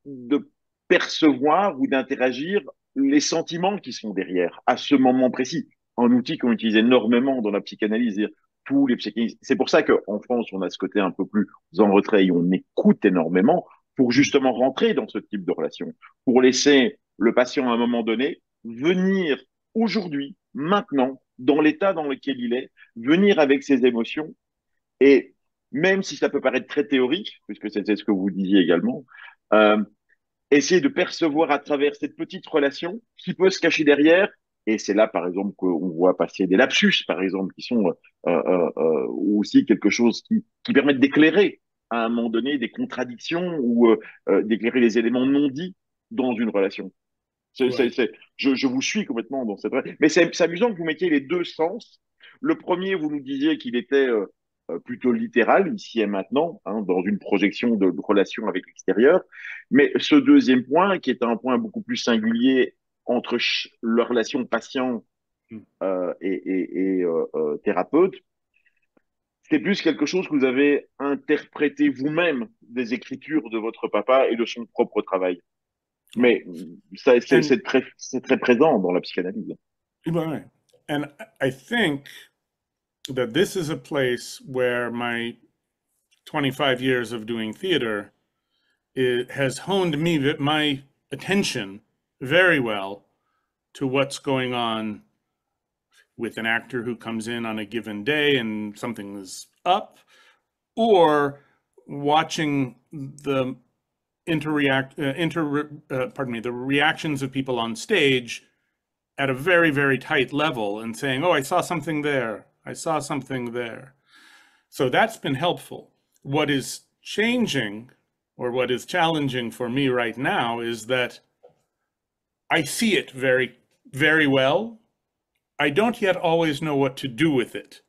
de percevoir ou d'interagir les sentiments qui sont derrière à ce moment précis. Un outil qu'on utilise énormément dans la psychanalyse, c'est-à-dire tous les psychanalystes. C'est pour ça qu'en France, on a ce côté un peu plus en retrait et on écoute énormément pour justement rentrer dans ce type de relation, pour laisser le patient à un moment donné venir aujourd'hui, maintenant, dans l'état dans lequel il est, venir avec ses émotions et même si ça peut paraître très théorique, puisque c'était ce que vous disiez également, euh, essayer de percevoir à travers cette petite relation qui peut se cacher derrière. Et c'est là, par exemple, qu'on voit passer des lapsus, par exemple, qui sont aussi quelque chose qui permettent d'éclairer à un moment donné des contradictions ou d'éclairer les éléments non dits dans une relation. Ouais. Je vous suis complètement dans cette. Mais c'est amusant que vous mettiez les deux sens. Le premier, vous nous disiez qu'il était plutôt littéral, ici et maintenant, hein, dans une projection de relation avec l'extérieur. Mais ce deuxième point, qui est un point beaucoup plus singulier entre la relation patient Mm. thérapeute, c'est plus quelque chose que vous avez interprété vous-même des écritures de votre papa et de son propre travail. Ouais. Mais ça, And c'est très présent dans la psychanalyse. right. And I think that this is a place where my 25 years of doing theater, it has honed my attention very well to what's going on with an actor who comes in on a given day and something is up, or watching the the reactions of people on stage at a very, very tight level and saying, oh, I saw something there. I saw something there. So that's been helpful. What is changing, or what is challenging for me right now, is that I see it very, very well. I don't yet always know what to do with it,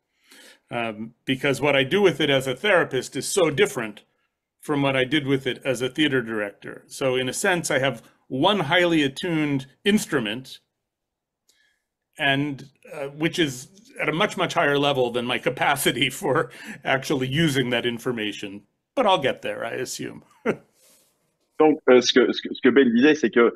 because what I do with it as a therapist is so different from what I did with it as a theater director. So, in a sense, I have one highly attuned instrument, and which is at a much, much higher level than my capacity for actually using that information. But I'll get there, I assume. Donc, ce que Ben disait, c'est que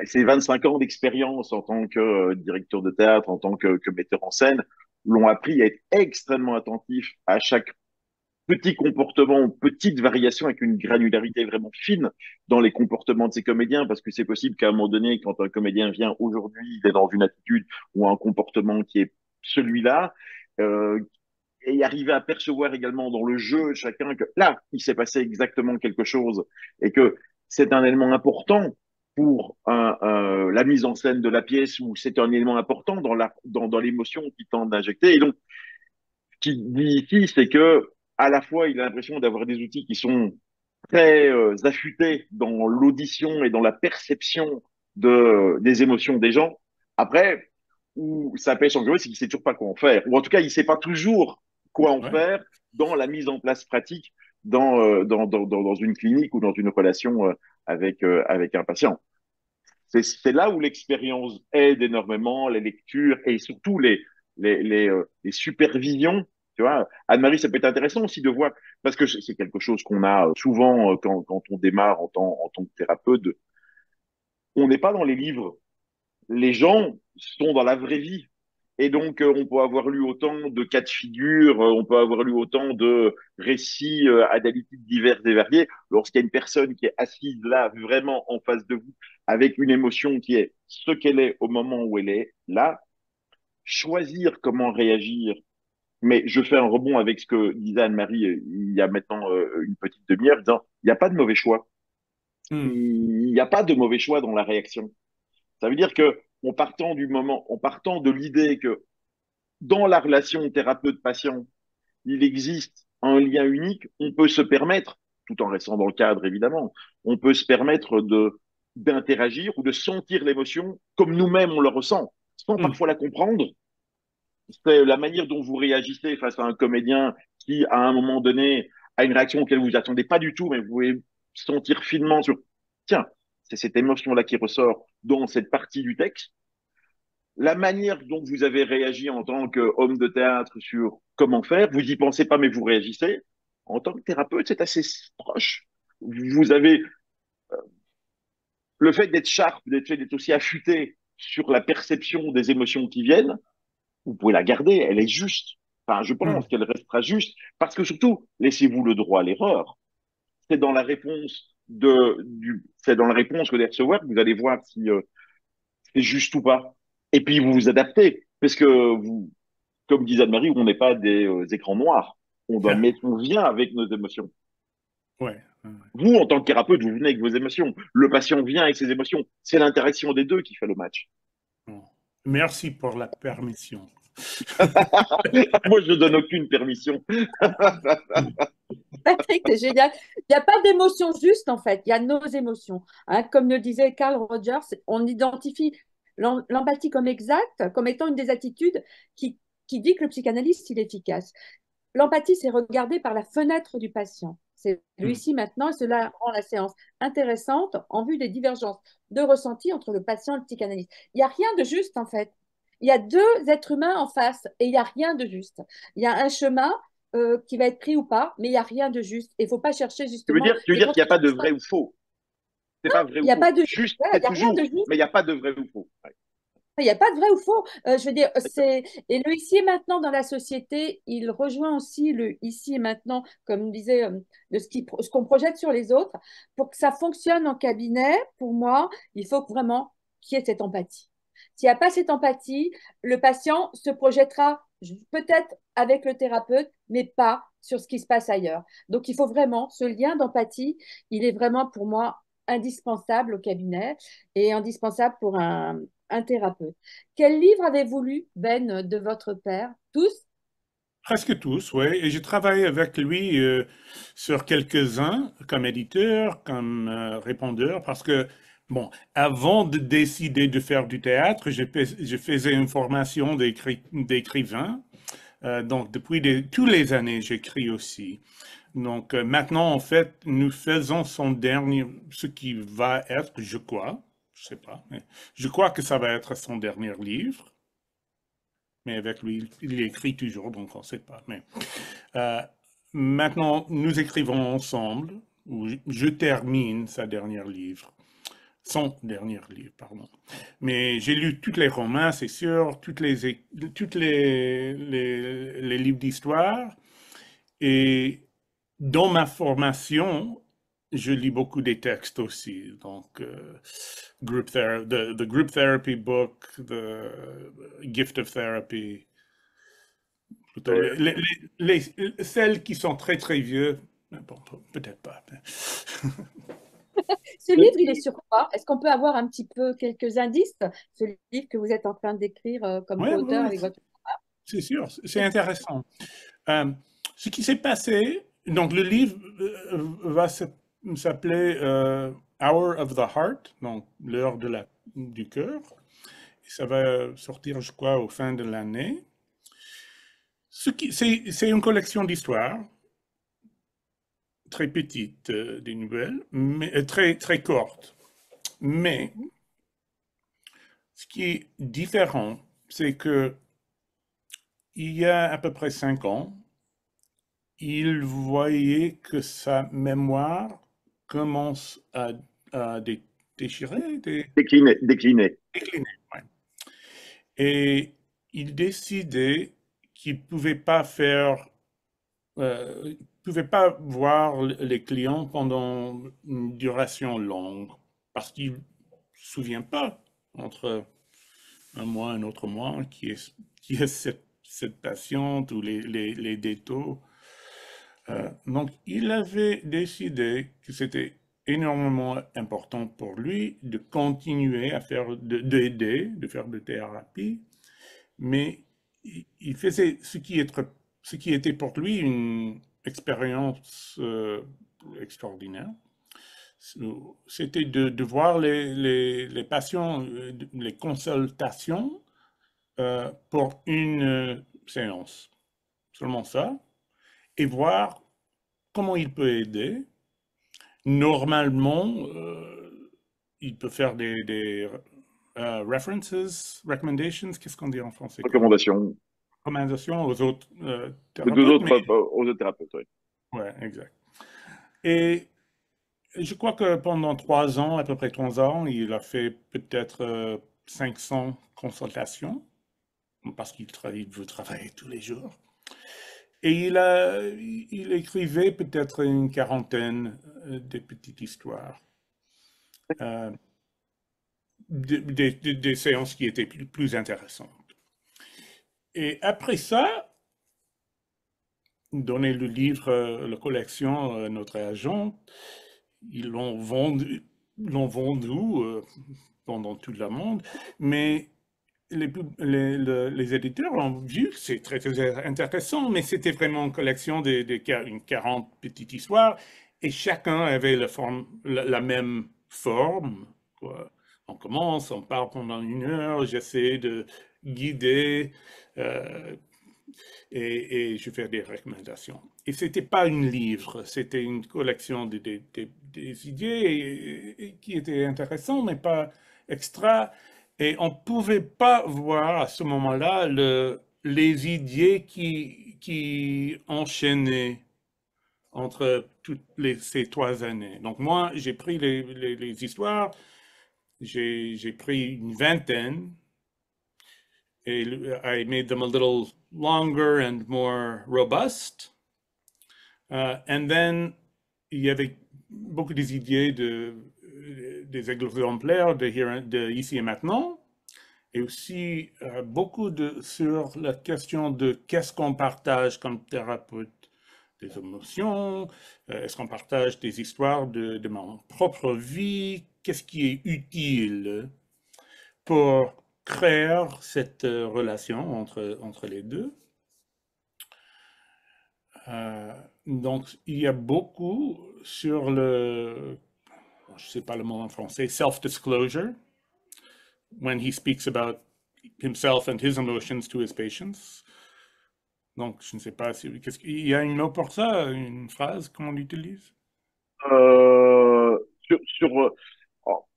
ses 25 ans d'expérience en tant que directeur de théâtre, en tant que metteur en scène, l'ont appris à être extrêmement attentif à chaque petit comportement, petite variation avec une granularité vraiment fine dans les comportements de ces comédiens, parce que c'est possible qu'à un moment donné, quand un comédien vient aujourd'hui, il est dans une attitude ou un comportement qui est celui-là, euh, et arriver à percevoir également dans le jeu chacun que là, il s'est passé exactement quelque chose et que c'est un élément important pour la mise en scène de la pièce ou c'est un élément important dans l'émotion qui tente d'injecter. Et donc, ce qu'il dit ici, c'est que à la fois, il a l'impression d'avoir des outils qui sont très affûtés dans l'audition et dans la perception des émotions des gens. Après, où ça pêche en gros, c'est qu'il sait toujours pas quoi en faire. Ou en tout cas, il sait pas toujours quoi en Ouais. faire dans la mise en place pratique dans une clinique ou dans une relation avec un patient. C'est là où l'expérience aide énormément, les lectures et surtout les supervisions. Tu vois, Anne-Marie, ça peut être intéressant aussi de voir, parce que c'est quelque chose qu'on a souvent quand on démarre en tant que thérapeute. On n'est pas dans les livres. Les gens sont dans la vraie vie. Et donc, on peut avoir lu autant de cas de figure, on peut avoir lu autant de récits analytiques divers et variés. Lorsqu'il y a une personne qui est assise là, vraiment en face de vous, avec une émotion qui est ce qu'elle est au moment où elle est là, choisir comment réagir. Mais je fais un rebond avec ce que disait Anne-Marie il y a maintenant une petite demi-heure, disant, il n'y a pas de mauvais choix. Mm. Il n'y a pas de mauvais choix dans la réaction. Ça veut dire que, en partant de l'idée que dans la relation thérapeute-patient, il existe un lien unique, on peut se permettre, tout en restant dans le cadre évidemment, on peut se permettre d'interagir ou de sentir l'émotion comme nous-mêmes on le ressent, sans Mm. parfois la comprendre. C'est la manière dont vous réagissez face à un comédien qui, à un moment donné, a une réaction auquel vous attendez pas du tout, mais vous pouvez sentir finement sur, tiens, c'est cette émotion-là qui ressort dans cette partie du texte. La manière dont vous avez réagi en tant qu'homme de théâtre sur comment faire, vous n'y pensez pas, mais vous réagissez. En tant que thérapeute, c'est assez proche. Vous avez le fait d'être sharp, d'être aussi affûté sur la perception des émotions qui viennent. Vous pouvez la garder, elle est juste. Enfin, je Mm. pense qu'elle restera juste parce que surtout, laissez-vous le droit à l'erreur. C'est dans la réponse c'est dans la réponse que vous allez recevoir que vous allez voir si c'est juste ou pas. Et puis vous vous adaptez parce que vous, comme disait Anne-Marie, on n'est pas des écrans noirs. On Yeah. on vient avec nos émotions. Ouais. Vous, en tant que thérapeute, vous venez avec vos émotions. Le patient vient avec ses émotions. C'est l'interaction des deux qui fait le match. Bon. Merci pour la permission. Moi, je ne donne aucune permission. Patrick, c'est génial. Il n'y a pas d'émotion juste, en fait. Il y a nos émotions. Hein, comme le disait Carl Rogers, on identifie l'empathie comme exacte, comme étant une des attitudes qui dit que le psychanalyste, il est efficace. L'empathie, c'est regarder par la fenêtre du patient. C'est lui Hmm. ici maintenant, et cela rend la séance intéressante en vue des divergences de ressenti entre le patient et le psychanalyste. Il n'y a rien de juste, en fait. Il y a deux êtres humains en face et il n'y a rien de juste. Il y a un chemin qui va être pris ou pas, mais il n'y a rien de juste. Il ne faut pas chercher justement Tu veux des dire qu'il n'y a pas de contradictions. vrai ou faux. C'est pas vrai Il ou n'y a pas faux. de juste. Juste, Voilà, il c'est n'y a rien de toujours, juste. mais il n'y a pas de vrai ou faux. Ouais. Il n'y a pas de vrai ou faux. Je veux dire, c'est et le ici et maintenant dans la société, il rejoint aussi le ici et maintenant, comme disait, de ce qu'on projette sur les autres. Pour que ça fonctionne en cabinet, pour moi, il faut vraiment qu'il y ait cette empathie. S'il n'y a pas cette empathie, le patient se projettera peut-être avec le thérapeute, mais pas sur ce qui se passe ailleurs. Donc, il faut vraiment ce lien d'empathie. Il est vraiment pour moi indispensable au cabinet et indispensable pour un thérapeute. Quel livre avez-vous lu, Ben, de votre père? Tous? Presque tous, oui. Et j'ai travaillé avec lui sur quelques-uns comme éditeur, comme répondeur, parce que, bon, avant de décider de faire du théâtre, je faisais une formation d'écrivain. Donc, depuis toutes les années, j'écris aussi. Donc, maintenant, en fait, nous faisons son dernier, ce qui va être, je crois, je sais pas, mais je crois que ça va être son dernier livre. Mais avec lui, il écrit toujours, donc on ne sait pas. Mais euh, maintenant, nous écrivons ensemble, ou je termine sa dernière livre, son dernier livre, pardon. Mais j'ai lu tous les romans, c'est sûr, les livres d'histoire, et dans ma formation, je lis beaucoup des textes aussi. Donc, the Group Therapy Book, The Gift of Therapy, plutôt celles qui sont très très vieux, bon, peut-être pas. Ce livre, il est sur quoi? Est-ce qu'on peut avoir un petit peu quelques indices? Ce livre que vous êtes en train d'écrire comme Oui, co-auteur oui, avec votre... c'est sûr, c'est intéressant. Euh, Ce qui s'est passé, donc le livre va s'appeler Hour of the Heart, donc l'heure du cœur. Et ça va sortir, je crois, au fin de l'année. C'est une collection d'histoires très petites, des nouvelles, mais très très courtes. Mais ce qui est différent, c'est que il y a à peu près 5 ans, il voyait que sa mémoire commence à déchirer, Décliner. décliner. Ouais. Et il décidait qu'il pouvait pas faire, il pouvait pas voir les clients pendant une duration longue parce qu'il ne se souvient pas entre un mois et un autre mois qui est cette patiente ou les détails. Donc, il avait décidé que c'était énormément important pour lui de continuer à faire, d'aider, de faire de thérapie, mais il faisait ce qui était pour lui une expérience extraordinaire. C'était de voir les patients, les consultations pour une séance, seulement ça, et voir comment il peut aider. Normalement, il peut faire des recommendations, qu'est-ce qu'on dit en français comme Recommandation. recommandations aux autres De deux thérapeutes, mais autres aux autres thérapeutes, oui. ouais, exact. Et je crois que pendant 3 ans, à peu près 3 ans, il a fait peut-être 500 consultations parce il veut travailler tous les jours. Et il écrivait peut-être une quarantaine de petites histoires. Euh, des séances qui étaient plus intéressantes. Et après ça, donné le livre, la collection à notre agent. Ils l'ont vendu pendant tout le monde, mais les éditeurs ont vu que c'est très, très intéressant, mais c'était vraiment une collection une 40 petites histoires, et chacun avait la même forme, quoi. On commence, on parle pendant 1 heure, j'essaie de guider, euh, et je fais des recommandations. Et c'était pas un livre, c'était une collection des idées qui étaient intéressantes, mais pas extra. Et on pouvait pas voir à ce moment-là les idées qui enchaînaient entre ces 3 années. Donc moi, j'ai pris les histoires, j'ai pris une vingtaine, et I made them a little longer and more robust. And then, il y avait beaucoup des idées des exemplaires de Ici et Maintenant, et aussi beaucoup sur la question de qu'est-ce qu'on partage comme thérapeute, des émotions, est-ce qu'on partage des histoires de ma propre vie, qu'est-ce qui est utile pour créer cette relation entre les deux. Donc, il y a beaucoup sur je ne sais pas le mot en français, self-disclosure, when he speaks about himself and his emotions to his patients. Donc, je ne sais pas si, il y a un mot pour ça, une phrase qu'on utilise? Euh,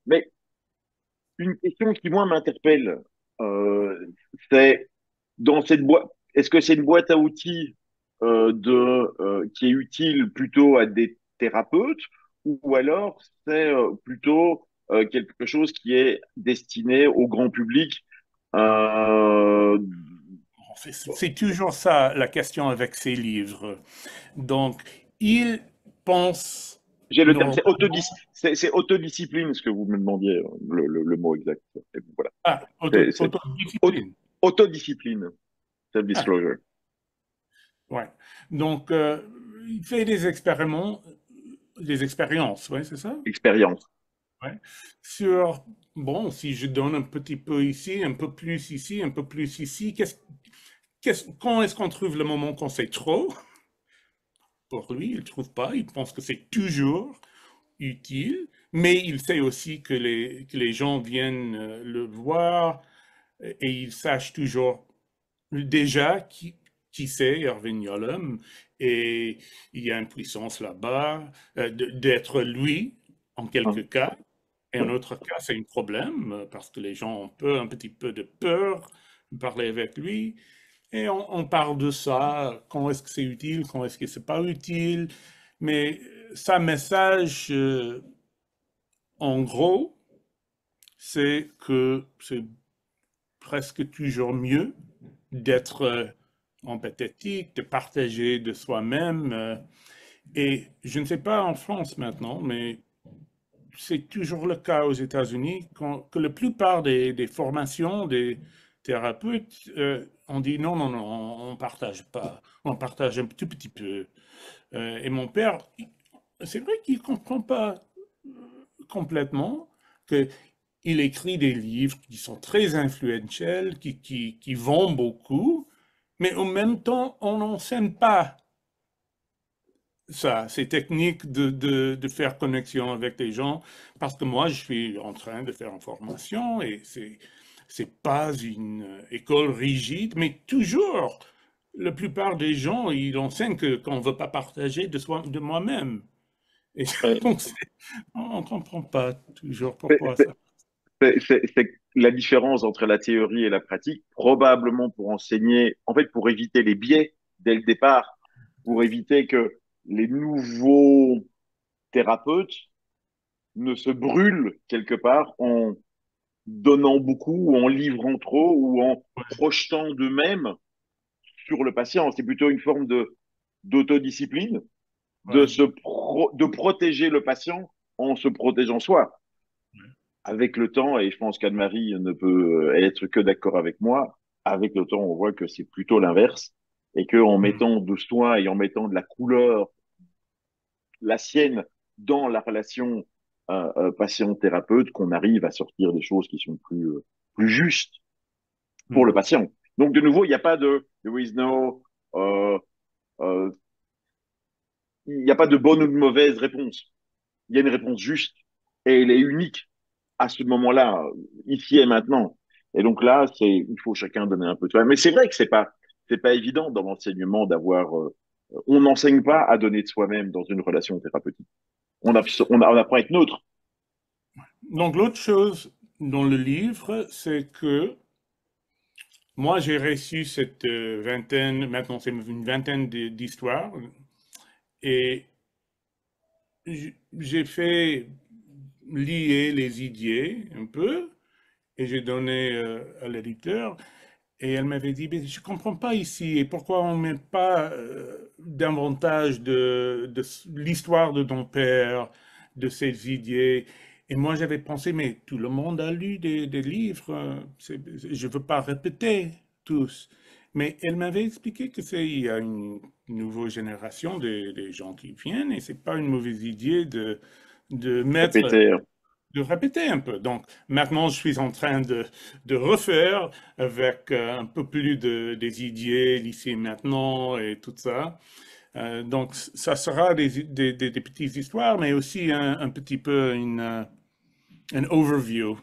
mais une question qui, moi, m'interpelle, euh, c'est dans cette boîte, est-ce que c'est une boîte à outils qui est utile plutôt à des thérapeutes ou alors c'est plutôt quelque chose qui est destiné au grand public euh, C'est toujours ça la question avec ces livres. Donc, il pense j'ai le terme, normalement. c'est autodiscipline, ce que vous me demandiez, le mot exact. Et voilà. Ah, C'est autodiscipline. autodiscipline, Ah, self-disclosure, ouais. Donc, il fait des expériences, ouais, c'est ça? expérience. Ouais. Sur, bon, si je donne un petit peu ici, un peu plus ici, un peu plus ici, quand est-ce qu'on trouve le moment qu'on sait trop? Pour lui, il ne trouve pas, il pense que c'est toujours utile, mais il sait aussi que les gens viennent le voir, et ils sachent toujours déjà qui c'est Irving Yalom, et il y a une puissance là-bas d'être lui en quelques cas, et en autre cas c'est un problème parce que les gens ont un petit peu de peur de parler avec lui, et on parle de ça, quand est-ce que c'est utile, quand est-ce que c'est pas utile, mais sa message en gros, c'est que c'est presque toujours mieux d'être empathique, de partager de soi-même. Et je ne sais pas en France maintenant, mais c'est toujours le cas aux États-Unis que la plupart des formations des thérapeutes ont dit non, non, non, on ne partage pas, on partage un tout petit peu. Et mon père, c'est vrai qu'il ne comprend pas complètement que il écrit des livres qui sont très influentiels, qui vendent beaucoup, mais en même temps, on n'enseigne pas ça, ces techniques de faire connexion avec les gens, parce que moi, je suis en train de faire une formation et c'est pas une école rigide, mais toujours, la plupart des gens, ils enseignent qu'on ne veut pas partager de moi-même. Et Ouais. donc, on ne comprend pas toujours pourquoi ça. C'est la différence entre la théorie et la pratique, probablement pour enseigner, en fait, pour éviter les biais dès le départ, pour éviter que les nouveaux thérapeutes ne se brûlent quelque part en donnant beaucoup ou en livrant trop ou en projetant d'eux-mêmes sur le patient. C'est plutôt une forme de d'autodiscipline, Ouais. de protéger le patient en se protégeant soi. Avec le temps, et je pense qu'Anne-Marie ne peut être que d'accord avec moi, avec le temps, on voit que c'est plutôt l'inverse. et que en Mm. mettant de soi et en mettant de la couleur, la sienne, dans la relation patient-thérapeute, qu'on arrive à sortir des choses qui sont plus justes pour le Mm. patient. Donc, de nouveau, il n'y a pas de there is no, euh, euh, il n'y a pas de bonne ou de mauvaise réponse. Il y a une réponse juste et elle est unique à ce moment-là, ici et maintenant. Et donc là, il faut chacun donner un peu de soi. Mais c'est vrai que c'est pas évident dans l'enseignement d'avoir, on n'enseigne pas à donner de soi-même dans une relation thérapeutique. On apprend à être neutre. Donc l'autre chose dans le livre, c'est que moi j'ai reçu cette vingtaine, maintenant c'est une vingtaine d'histoires, et j'ai fait lier les idées un peu, et j'ai donné à l'éditeur. Et elle m'avait dit, mais je ne comprends pas ici, et pourquoi on ne met pas davantage de l'histoire de ton père, de ses idées. Et moi, j'avais pensé, mais tout le monde a lu des livres, je ne veux pas répéter tous. Mais elle m'avait expliqué que il y a une nouvelle génération des gens qui viennent, et c'est pas une mauvaise idée de mettre Répéter. de répéter un peu. Donc maintenant, je suis en train de refaire avec un peu plus des idées d'ici et maintenant et tout ça. Donc ça sera des petites histoires, mais aussi un petit peu an overview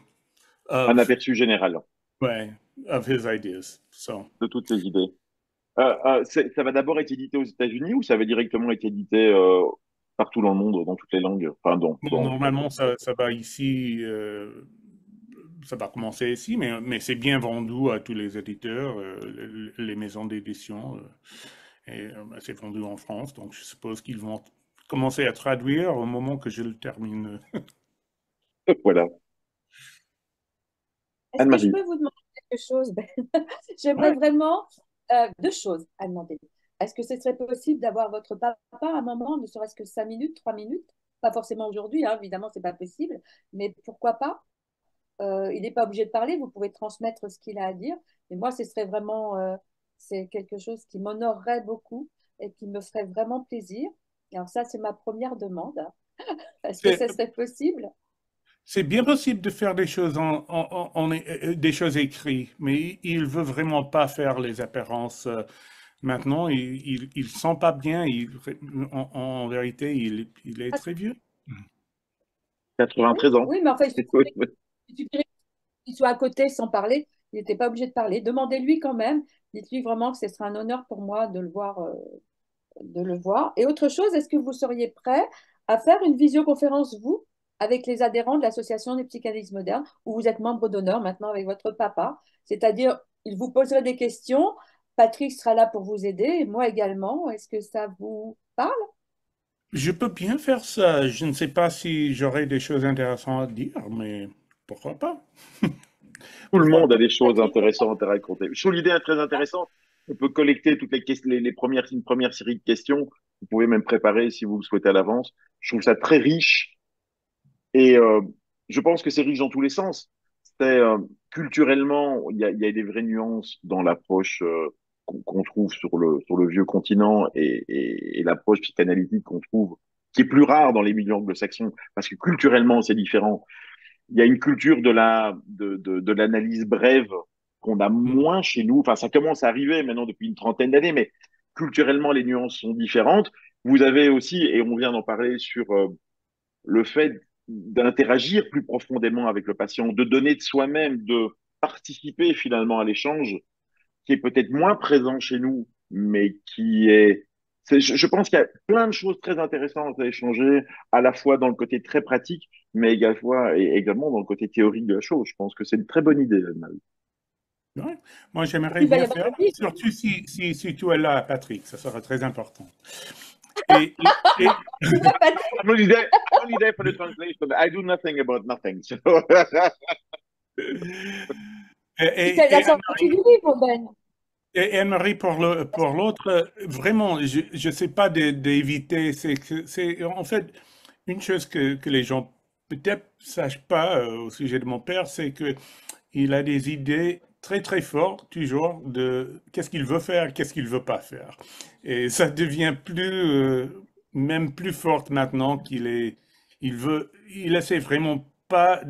Un of, aperçu général ouais, of his ideas. So, de toutes ces idées. Ça va d'abord être édité aux États-Unis ou ça va directement être édité partout dans le monde, dans toutes les langues? Enfin, bon, normalement, ça va ici, ça va commencer ici, mais c'est bien vendu à tous les éditeurs, les maisons d'édition. Et c'est vendu en France, donc je suppose qu'ils vont commencer à traduire au moment que je le termine. voilà. Est-ce que je Anne-Marie. peux vous demander quelque chose? Ben, j'aimerais Ouais. vraiment deux choses à demander. Est-ce que ce serait possible d'avoir votre papa à un moment, ne serait-ce que 5 minutes, 3 minutes? Pas forcément aujourd'hui, hein, évidemment, c'est pas possible, mais pourquoi pas? Il n'est pas obligé de parler, vous pouvez transmettre ce qu'il a à dire. Mais moi, ce serait vraiment, c'est quelque chose qui m'honorerait beaucoup et qui me ferait vraiment plaisir. Et alors ça, c'est ma première demande. Est-ce que C'est ce serait possible? c'est bien possible de faire des choses des choses écrites, mais il veut vraiment pas faire les apparences. Maintenant, il sent pas bien. En vérité, il est très vieux. Oui, 93 ans. oui, mais enfin, il suffirait qu'il soit à côté sans parler. Il n'était pas obligé de parler. Demandez-lui quand même. Dites-lui vraiment que ce sera un honneur pour moi de le voir, de le voir. Et autre chose, est-ce que vous seriez prêt à faire une visioconférence, vous, avec les adhérents de l'Association des psychanalystes modernes, où vous êtes membre d'honneur maintenant avec votre papa? C'est-à-dire, il vous poserait des questions, Patrick sera là pour vous aider, et moi également. Est-ce que ça vous parle? Je peux bien faire ça. Je ne sais pas si j'aurai des choses intéressantes à dire, mais pourquoi pas? Tout le Pourquoi monde a pas? des choses Patrick, intéressantes à raconter. Je trouve l'idée très intéressante. On peut collecter toutes les premières, une première série de questions. Vous pouvez même préparer si vous le souhaitez à l'avance. Je trouve ça très riche et je pense que c'est riche dans tous les sens. C'est culturellement, il y a des vraies nuances dans l'approche qu'on trouve sur le vieux continent et l'approche psychanalytique qu'on trouve, qui est plus rare dans les milieux anglo-saxons, parce que culturellement, c'est différent. Il y a une culture de l'analyse brève qu'on a Mm. moins chez nous. Enfin, ça commence à arriver maintenant depuis une trentaine d'années, mais culturellement, les nuances sont différentes. Vous avez aussi, et on vient d'en parler sur le fait d'interagir plus profondément avec le patient, de donner de soi-même, de participer finalement à l'échange, qui est peut-être moins présent chez nous, mais je pense qu'il y a plein de choses très intéressantes à échanger, à la fois dans le côté très pratique, mais également dans le côté théorique de la chose. Je pense que c'est une très bonne idée, Marie. Ouais. Moi, j'aimerais il va y bien avoir faire, le livre. surtout si tu es là, Patrick, ça sera très important. Et, et, Tu vois, Patrick, I'm only there for the translation. I do nothing about nothing. So c'est la sortie Anne-Marie, du livre, Ben. et Anne-Marie, pour l'autre, vraiment, je ne sais pas d'éviter, c'est en fait une chose que les gens peut-être ne sachent pas au sujet de mon père, c'est que il a des idées très très fort toujours de qu'est-ce qu'il veut faire, qu'est-ce qu'il veut pas faire. Et ça devient même plus forte maintenant il essaie vraiment pas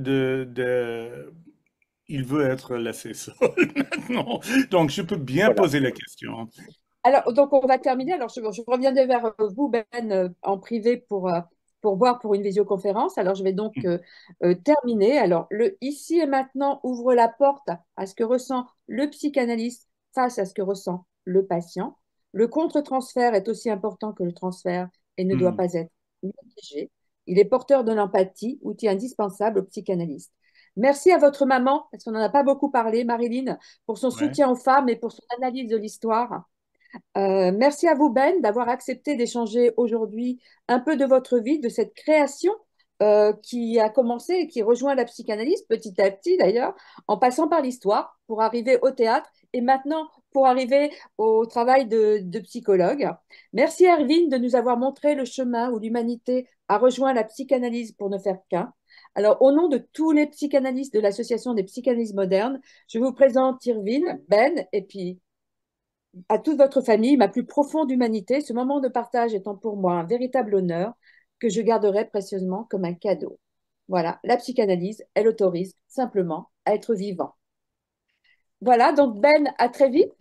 il veut être laissé seul maintenant. Donc je peux bien Voilà. poser la question. Alors, donc, on va terminer. Alors, je reviendrai vers vous, Ben, en privé pour voir pour une visioconférence. Alors, je vais donc terminer. Alors, le ici et maintenant ouvre la porte à ce que ressent le psychanalyste face à ce que ressent le patient. Le contre-transfert est aussi important que le transfert et ne doit Hmm. pas être négligé. Il est porteur de l'empathie, outil indispensable au psychanalyste. Merci à votre maman, parce qu'on n'en a pas beaucoup parlé, Marilyn, pour son Ouais. soutien aux femmes et pour son analyse de l'histoire. Merci à vous, Ben, d'avoir accepté d'échanger aujourd'hui un peu de votre vie, de cette création qui a commencé et qui rejoint la psychanalyse petit à petit d'ailleurs, en passant par l'histoire pour arriver au théâtre et maintenant pour arriver au travail de psychologue. Merci à Erwin de nous avoir montré le chemin où l'humanité a rejoint la psychanalyse pour ne faire qu'un. Alors, au nom de tous les psychanalystes de l'Association des psychanalystes modernes, je vous présente Irvine, Ben et puis à toute votre famille, ma plus profonde humanité, ce moment de partage étant pour moi un véritable honneur que je garderai précieusement comme un cadeau. Voilà, la psychanalyse, elle autorise simplement à être vivant. Voilà, donc Ben, à très vite.